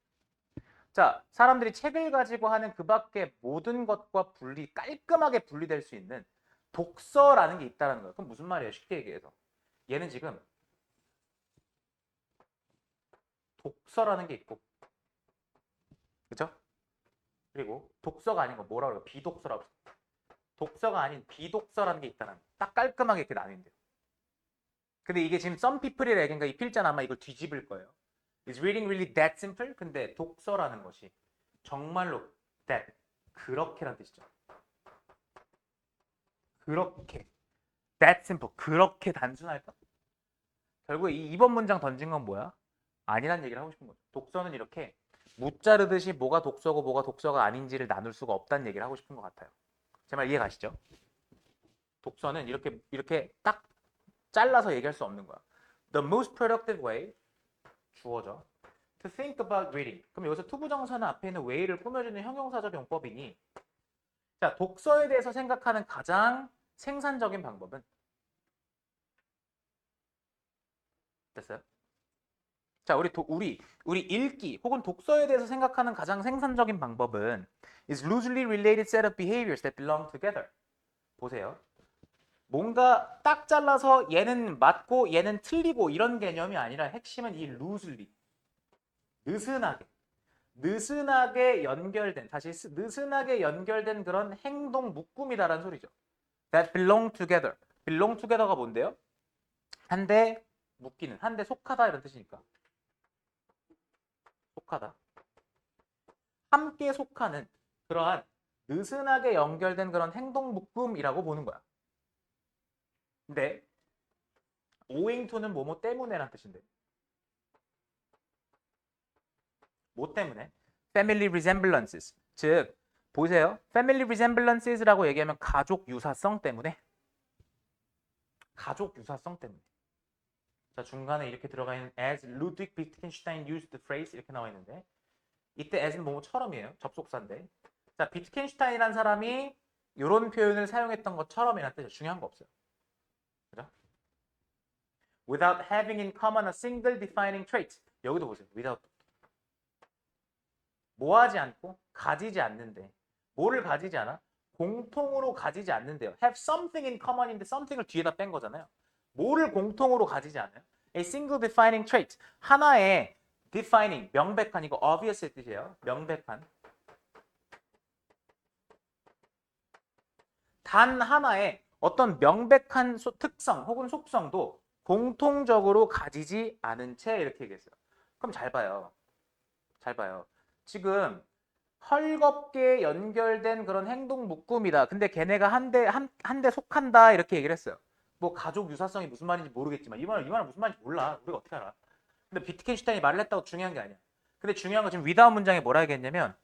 자, 사람들이 책을 가지고 하는 그 밖에 모든 것과 깔끔하게 분리될 수 있는 독서라는 게 있다는 거예요. 그럼 무슨 말이에요? 쉽게 얘기해서. 얘는 지금 독서라는 게 있고, 그죠? 그리고 독서가 아닌 거 뭐라고 그래요? 비독서라고. 독서가 아닌 비독서라는 게 있다는 거예요. 딱 깔끔하게 이렇게 나뉜대요. 근데 이게 지금 some people이라 얘기니까 이 필자는 아마 이걸 뒤집을 거예요. Is reading really that simple? 근데 독서라는 것이 정말로 that 그렇게란 뜻이죠. 그렇게 that simple 그렇게 단순할까? 결국 이 2번 문장 던진 건 뭐야? 아니란 얘기를 하고 싶은 거죠. 독서는 이렇게 무자르듯이 뭐가 독서고 뭐가 독서가 아닌지를 나눌 수가 없다는 얘기를 하고 싶은 것 같아요. 제 말 이해 가시죠? 독서는 이렇게 딱 잘라서 얘기할 수 없는 거야. The most productive way 주어져. To think about reading. 그럼 여기서 투부정사는 앞에 있는 way를 꾸며주는 형용사적 용법이니 자, 독서에 대해서 생각하는 가장 생산적인 방법은 됐어요? 자, 우리 읽기 혹은 독서에 대해서 생각하는 가장 생산적인 방법은 is loosely related set of behaviors that belong together. 보세요. 뭔가 딱 잘라서 얘는 맞고 얘는 틀리고 이런 개념이 아니라 핵심은 이 loosely 느슨하게 연결된 느슨하게 연결된 그런 행동 묶음이다라는 소리죠. That belong together. belong together가 뭔데요? 한데 묶이는, 한데 속하다 이런 뜻이니까. 속하다. 함께 속하는 그러한 느슨하게 연결된 그런 행동 묶음이라고 보는 거야. 근데 owing to는 뭐뭐 때문에란 뜻인데. 뭐 때문에? Family resemblances. 즉, 보세요. Family resemblances라고 얘기하면 가족 유사성 때문에. 가족 유사성 때문에. 자, 중간에 이렇게 들어가 있는 as Ludwig Wittgenstein used the phrase 이렇게 나와 있는데 이때 as는 뭐뭐처럼이에요. 접속사인데. 자, 비트겐슈타인이라는 사람이 이런 표현을 사용했던 것처럼이라는 뜻이에요. 중요한 거 없어요. 그죠? Without having in common a single defining trait. 여기도 보세요. without. 뭐 하지 않고 가지지 않는데. 뭐를 가지지 않아? 공통으로 가지지 않는데요. Have something in common인데 something을 뒤에다 뺀 거잖아요. 뭐를 공통으로 가지지 않아요? A single defining trait. 하나의 defining, 명백한, 이거 obvious의 뜻이에요. 명백한. 단 하나의 어떤 명백한 특성 혹은 속성도 공통적으로 가지지 않은 채 이렇게 얘기했어요. 그럼 잘 봐요. 잘 봐요. 지금 헐겁게 연결된 그런 행동 묶음이다. 근데 걔네가 한 대 속한다 이렇게 얘기를 했어요. 뭐 가족 유사성이 무슨 말인지 모르겠지만 이 말은 무슨 말인지 몰라. 우리가 어떻게 알아? 근데 비트겐슈타인이 말을 했다고 중요한 게 아니야. 근데 중요한 건 지금 위다운 문장에 뭐라 하겠냐면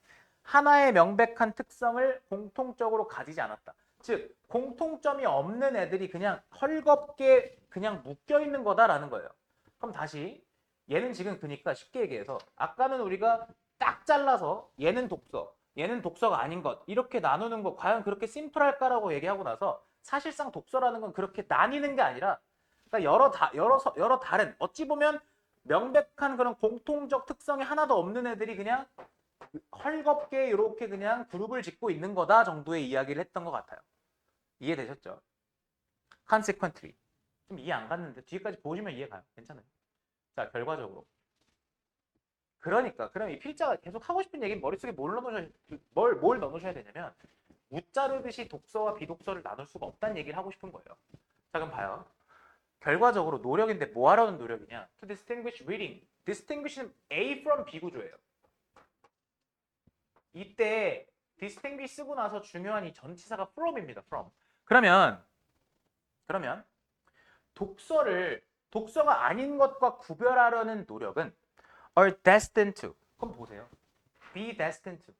하나의 명백한 특성을 공통적으로 가지지 않았다. 즉 공통점이 없는 애들이 그냥 헐겁게 그냥 묶여 있는 거다라는 거예요. 그럼 다시 얘는 지금 그러니까 쉽게 얘기해서 아까는 우리가 딱 잘라서 얘는 독서, 얘는 독서가 아닌 것 이렇게 나누는 거 과연 그렇게 심플할까라고 얘기하고 나서 사실상 독서라는 건 그렇게 나뉘는 게 아니라 그러니까 여러 다른 어찌 보면 명백한 그런 공통적 특성이 하나도 없는 애들이 그냥 헐겁게 이렇게 그냥 그룹을 짓고 있는 거다 정도의 이야기를 했던 것 같아요. 이해되셨죠? Consequently. 좀 이해 안 갔는데 뒤에까지 보시면 이해 가요. 괜찮아요. 자, 결과적으로. 그러니까 그럼 이 필자가 계속 하고 싶은 얘기는 머릿속에 뭘 넣어놓으셔야 되냐면 무자르듯이 독서와 비독서를 나눌 수가 없다는 얘기를 하고 싶은 거예요. 자, 그럼 봐요. 결과적으로 노력인데 뭐 하려는 노력이냐? To distinguish reading. distinguish는 A from B 구조예요. 이때 distinguish 쓰고 나서 중요한 이 전치사가 from입니다. from. 그러면 독서가 아닌 것과 구별하려는 노력은 are destined to. 그럼 보세요. be destined to.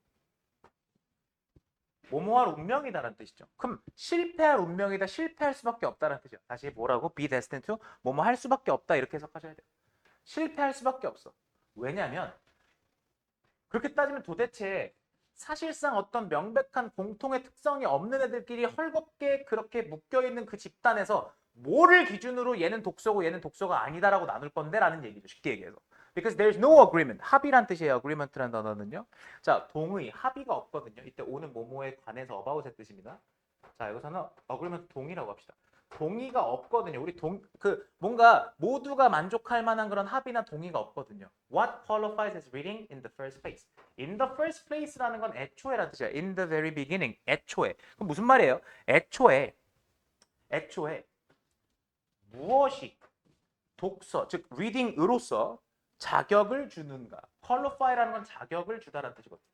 뭐뭐할 운명이다라는 뜻이죠. 그럼 실패할 운명이다, 실패할 수밖에 없다라는 뜻이죠. 다시 뭐라고? be destined to. 뭐뭐 할 수밖에 없다 이렇게 해석하셔야 돼요. 실패할 수밖에 없어. 왜냐하면 그렇게 따지면 도대체 사실상 어떤 명백한 공통의 특성이 없는 애들끼리 헐겁게 그렇게 묶여있는 그 집단에서 뭐를 기준으로 얘는 독서고 얘는 독서가 아니다라고 나눌 건데 라는 얘기죠. 쉽게 얘기해서. Because there's no agreement. 합의란 뜻이에요. agreement라는 단어는요. 자, 동의, 합의가 없거든요. 이때 오는 뭐뭐에 관해서 about의 뜻입니다. 자, 여기서는 agreement 동의라고 합시다. 동의가 없거든요. 우리 뭔가 모두가 만족할 만한 그런 합의나 동의가 없거든요. What qualifies as reading in the first place? In the first place라는 건 애초에라는 뜻이야. In the very beginning. 애초에. 그럼 무슨 말이에요? 애초에 무엇이 독서, 즉 reading으로서 자격을 주는가? qualify라는 건 자격을 주다라는 뜻이거든요.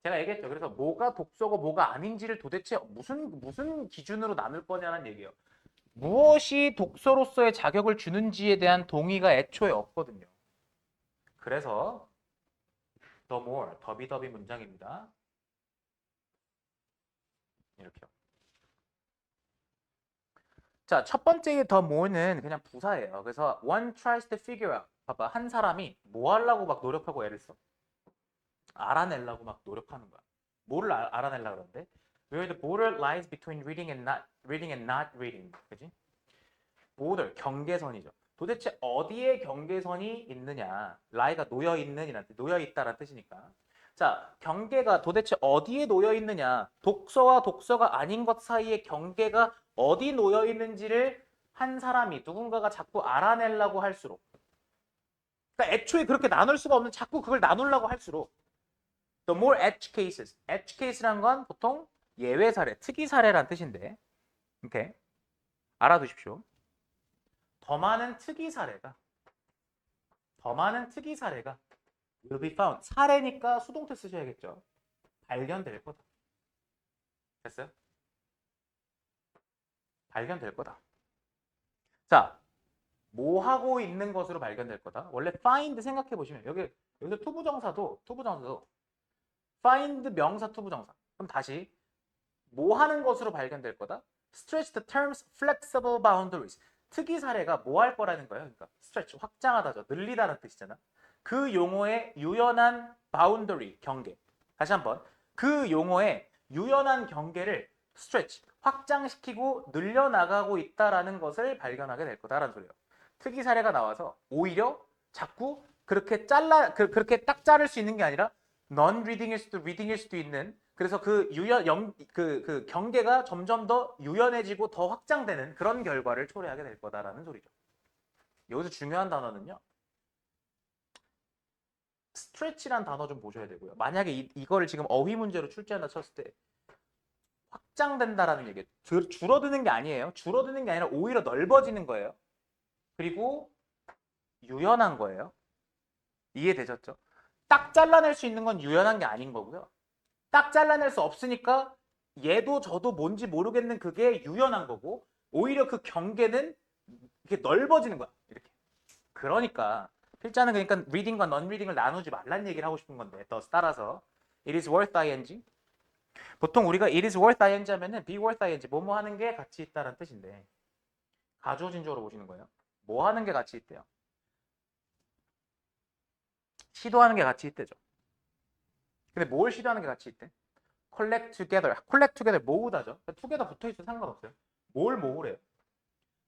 제가 얘기했죠. 그래서 뭐가 독서고 뭐가 아닌지를 도대체 무슨 기준으로 나눌 거냐는 얘기예요. 무엇이 독서로서의 자격을 주는지에 대한 동의가 애초에 없거든요. 그래서 the more, 더비더비 문장입니다. 이렇게요. 자, 첫 번째 the more는 그냥 부사예요. 그래서 one tries to figure out. 봐봐, 한 사람이 뭐 하려고 막 노력하고 애를 써? 알아내려고 막 노력하는 거야. 뭐를 알아내려고 그러는데? Where the border lies between reading and not reading. 그지? border, 경계선이죠. 도대체 어디에 경계선이 있느냐? lie가 놓여있는, 놓여있다라는 뜻이니까. 자, 경계가 도대체 어디에 놓여있느냐? 독서와 독서가 아닌 것 사이의 경계가 어디 놓여있는지를 한 사람이, 누군가가 자꾸 알아내려고 할수록, 그러니까 애초에 그렇게 나눌 수가 없는 자꾸 그걸 나누려고 할수록 the more edge cases. edge case란 건 보통 예외 사례, 특이 사례란 뜻인데, 이렇게 알아두십시오. 더 많은 특이 사례가 will be found. 사례니까 수동태 쓰셔야겠죠. 발견될 거다. 됐어요? 발견될 거다. 자, 뭐 하고 있는 것으로 발견될 거다. 원래 find 생각해 보시면 여기서 투부정사도 find 명사 투부정사. 그럼 다시 뭐 하는 것으로 발견될 거다? stretch the term's flexible boundaries. 특이 사례가 뭐 할 거라는 거예요. 그러니까 stretch 확장하다죠. 늘리다는 뜻이잖아. 그 용어의 유연한 boundary 경계. 다시 한번 그 용어의 유연한 경계를 stretch 확장시키고 늘려나가고 있다라는 것을 발견하게 될 거다라는 소리예요. 특이 사례가 나와서 오히려 자꾸 그렇게 그렇게 딱 자를 수 있는 게 아니라 non-reading일 수도 reading일 수도 있는, 그래서 그 경계가 점점 더 유연해지고 더 확장되는 그런 결과를 초래하게 될 거다라는 소리죠. 여기서 중요한 단어는요. stretch란 단어 좀 보셔야 되고요. 만약에 이거를 지금 어휘 문제로 출제한다 쳤을 때 확장된다라는 얘기, 줄어드는 게 아니에요. 줄어드는 게 아니라 오히려 넓어지는 거예요. 그리고 유연한 거예요. 이해되셨죠? 딱 잘라낼 수 있는 건 유연한 게 아닌 거고요. 딱 잘라낼 수 없으니까 얘도 저도 뭔지 모르겠는 그게 유연한 거고, 오히려 그 경계는 이렇게 넓어지는 거야. 이렇게. 그러니까 필자는 그러니까 reading과 non-reading을 나누지 말란 얘기를 하고 싶은 건데, thus 따라서 it is worth ing. 보통 우리가 it is worth ing 하면은 be worth ing, 뭐뭐 하는 게 가치 있다라는 뜻인데, 가주어진주어로 보시는 거예요. 뭐 하는 게 가치 있대요? 시도하는 게 가치 있대죠. 근데 뭘 시도하는 게 가치 있대? collect together 모으다죠. together 붙어있어도 상관없어요. 뭘 모으래요?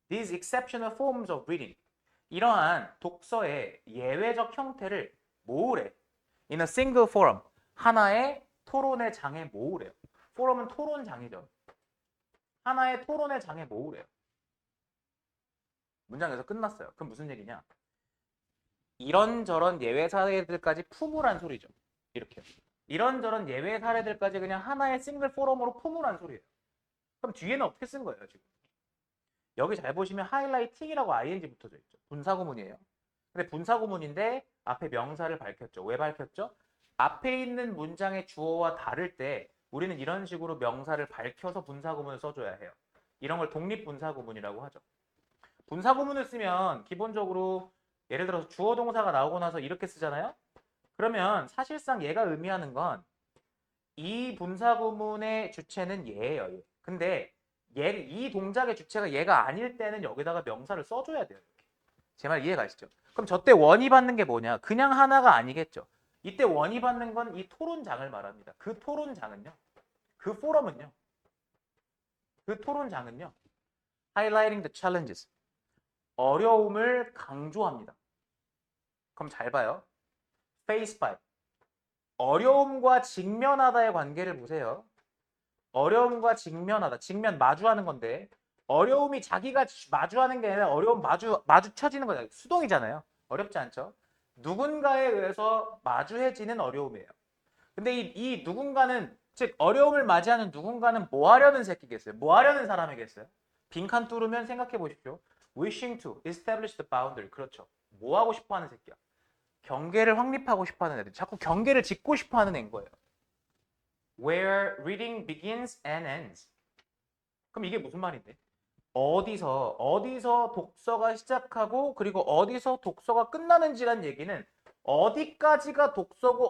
These exceptional forms of reading. 이러한 독서의 예외적 형태를 모으래. In a single forum. 하나의 토론의 장에 모으래요. 포럼은 토론장이죠. 하나의 토론의 장에 모으래요. 문장에서 끝났어요. 그럼 무슨 얘기냐? 이런저런 예외 사례들까지 품으란 소리죠. 이렇게. 이런저런 예외 사례들까지 그냥 하나의 싱글 포럼으로 품으란 소리예요. 그럼 뒤에는 어떻게 쓴 거예요, 지금? 여기 잘 보시면 하이라이팅이라고 ing 붙어져 있죠. 분사구문이에요. 근데 분사구문인데 앞에 명사를 밝혔죠. 왜 밝혔죠? 앞에 있는 문장의 주어와 다를 때 우리는 이런 식으로 명사를 밝혀서 분사구문을 써줘야 해요. 이런 걸 독립분사구문이라고 하죠. 분사구문을 쓰면 기본적으로 예를 들어서 주어 동사가 나오고 나서 이렇게 쓰잖아요. 그러면 사실상 얘가 의미하는 건 이 분사구문의 주체는 얘예요. 얘. 근데 이 동작의 주체가 얘가 아닐 때는 여기다가 명사를 써줘야 돼요. 제 말 이해가시죠? 그럼 저 때 원이 받는 게 뭐냐? 그냥 하나가 아니겠죠. 이때 원이 받는 건 이 토론장을 말합니다. 그 토론장은요. 그 포럼은요. 그 토론장은요. highlighting the challenges. 어려움을 강조합니다. 그럼 잘 봐요. face by. 어려움과 직면하다의 관계를 보세요. 어려움과 직면하다. 직면 마주하는 건데 어려움이 자기가 마주하는 게 아니라 어려움 마주쳐지는 거잖아요. 수동이잖아요. 어렵지 않죠? 누군가에 의해서 마주해지는 어려움이에요. 근데 이 누군가는 즉 어려움을 맞이하는 누군가는 뭐 하려는 새끼겠어요? 뭐 하려는 사람이겠어요? 빈칸 뚫으면 생각해 보십시오. wishing to establish the boundary. 그렇죠. 뭐 하고 싶어 하는 새끼야? 경계를 확립하고 싶어 하는 애들. 자꾸 경계를 짓고 싶어 하는 애인 거예요. Where reading begins and ends. 그럼 이게 무슨 말인데? 어디서 독서가 시작하고 그리고 어디서 독서가 끝나는지란 얘기는 어디까지가 독서고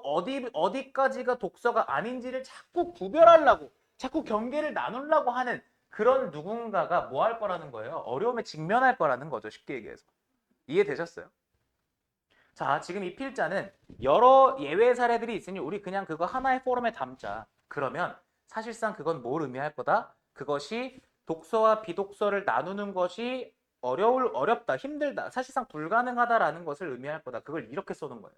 어디까지가 독서가 아닌지를 자꾸 구별하려고 자꾸 경계를 나누려고 하는 그런 누군가가 뭐 할 거라는 거예요? 어려움에 직면할 거라는 거죠. 쉽게 얘기해서. 이해되셨어요? 자, 지금 이 필자는 여러 예외 사례들이 있으니 우리 그냥 그거 하나의 포럼에 담자. 그러면 사실상 그건 뭘 의미할 거다? 그것이 독서와 비독서를 나누는 것이 어렵다, 힘들다, 사실상 불가능하다라는 것을 의미할 거다. 그걸 이렇게 써놓은 거예요.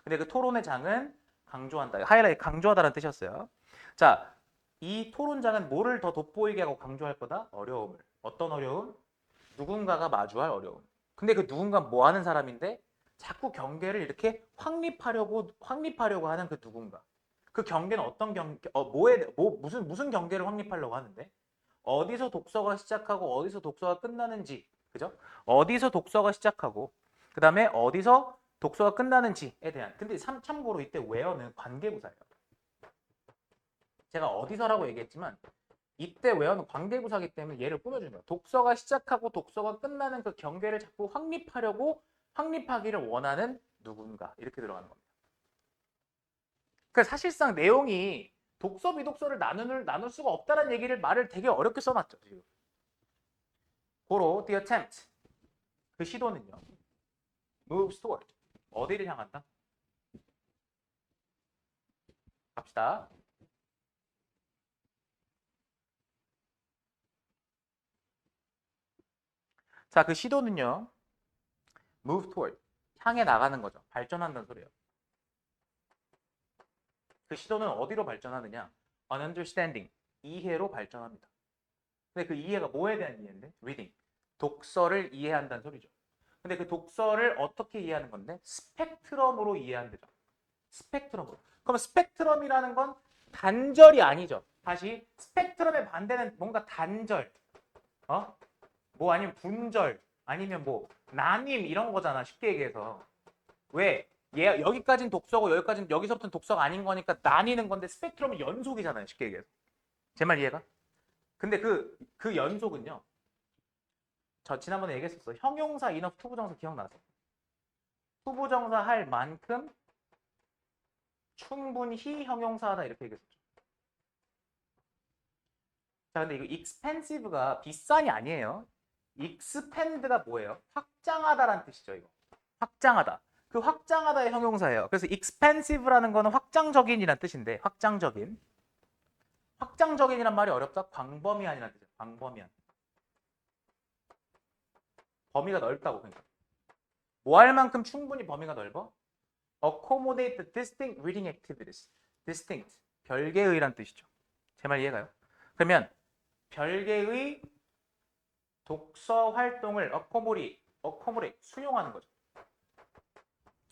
근데 그 토론의 장은 강조한다. 하이라이트 강조하다라는 뜻이었어요. 자, 이 토론장은 뭐를 더 돋보이게 하고 강조할 거다? 어려움을. 어떤 어려움? 누군가가 마주할 어려움. 근데 그 누군가 뭐 하는 사람인데? 자꾸 경계를 이렇게 확립하려고 하는 그 누군가. 그 경계는 어떤 경계, 무슨 경계를 확립하려고 하는데? 어디서 독서가 시작하고 어디서 독서가 끝나는지, 그죠? 어디서 독서가 시작하고, 그 다음에 어디서 독서가 끝나는지에 대한. 근데 참고로 이때 where는 관계부사예요. 제가 어디서라고 얘기했지만, 이때 where는 관계부사기 때문에 얘를 꾸며주는 거예요. 독서가 시작하고 독서가 끝나는 그 경계를 자꾸 확립하기를 원하는 누군가. 이렇게 들어가는 겁니다. 그러니까 사실상 내용이 독서 비독서를 나눌 수가 없다는 얘기를 말을 되게 어렵게 써놨죠. 지금. 고로 the attempt 그 시도는요. moves toward 어디를 향한다? 갑시다. 자, 그 시도는요. move toward 향해 나가는 거죠. 발전한다는 소리예요. 그 시도는 어디로 발전하느냐? an understanding 이해로 발전합니다. 근데 그 이해가 뭐에 대한 이해인데? reading 독서를 이해한다는 소리죠. 근데 그 독서를 어떻게 이해하는 건데? 스펙트럼으로 이해한대죠. 스펙트럼으로. 그럼 스펙트럼이라는 건 단절이 아니죠. 다시 스펙트럼의 반대는 뭔가 단절, 뭐 아니면 분절, 아니면 뭐 나뉜 이런 거잖아. 쉽게 얘기해서. 왜? 얘 여기까지는 독서고 여기서부터는 독서가 아닌 거니까 나뉘는 건데 스펙트럼은 연속이잖아요. 쉽게 얘기해서. 제 말 이해가? 근데 그 연속은요. 저 지난번에 얘기했었어. 형용사, 인업, 투부정사 기억나세요? 투부정사 할 만큼 충분히 형용사하다 이렇게 얘기했었죠. 자, 근데 이거 expensive가 비싼이 아니에요. expand가 뭐예요? 확장하다라는 뜻이죠, 이거. 확장하다. 그 확장하다의 형용사예요. 그래서 expansive라는 거는 확장적인이라는 뜻인데, 확장적인. 확장적인이란 말이 어렵다? 광범위한이라는 뜻이에요. 광범위한. 범위가 넓다고 그러니까. 뭐 할 만큼 충분히 범위가 넓어? accommodate the distinct reading activities. distinct. 별개의란 뜻이죠. 제 말 이해가요? 그러면 별개의 독서 활동을 accommodate 수용하는 거죠.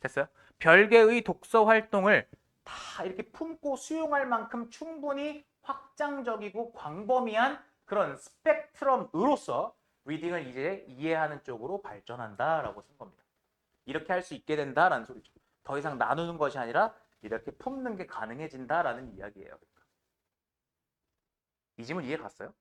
됐어요? 별개의 독서 활동을 다 이렇게 품고 수용할 만큼 충분히 확장적이고 광범위한 그런 스펙트럼으로서 리딩을 이제 이해하는 쪽으로 발전한다라고 쓴 겁니다. 이렇게 할 수 있게 된다라는 소리죠. 더 이상 나누는 것이 아니라 이렇게 품는 게 가능해진다라는 이야기예요. 이 지문 이해 갔어요?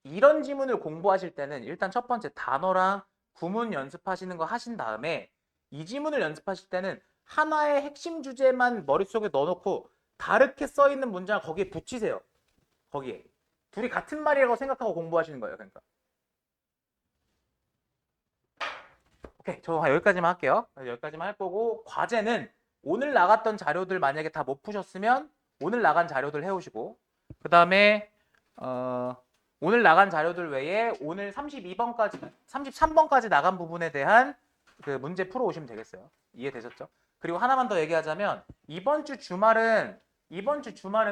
이런 지문을 공부하실 때는 일단 첫 번째 단어랑 구문 연습하시는 거 하신 다음에 이 지문을 연습하실 때는 하나의 핵심 주제만 머릿속에 넣어놓고 다르게 써 있는 문장을 거기에 붙이세요. 거기에. 둘이 같은 말이라고 생각하고 공부하시는 거예요. 그러니까. 오케이. 저 여기까지만 할게요. 여기까지만 할 거고 과제는 오늘 나갔던 자료들 만약에 다 못 푸셨으면 오늘 나간 자료들 해오시고 그 다음에 오늘 나간 자료들 외에 오늘 32번까지 33번까지 나간 부분에 대한 그 문제 풀어 오시면 되겠어요. 이해되셨죠? 그리고 하나만 더 얘기하자면 이번 주 주말은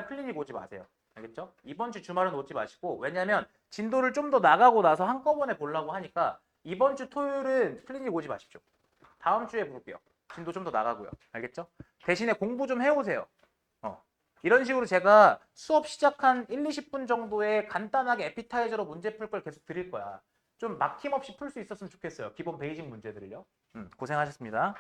클리닉 오지 마세요. 알겠죠? 이번 주 주말은 오지 마시고 왜냐면 진도를 좀 더 나가고 나서 한꺼번에 보려고 하니까 이번 주 토요일은 클리닉 오지 마십시오. 다음 주에 볼게요. 진도 좀 더 나가고요. 알겠죠? 대신에 공부 좀 해오세요. 이런 식으로 제가 수업 시작한 1, 20분 정도에 간단하게 에피타이저로 문제 풀 걸 계속 드릴 거야. 좀 막힘없이 풀 수 있었으면 좋겠어요. 기본 베이직 문제들을요. 고생하셨습니다.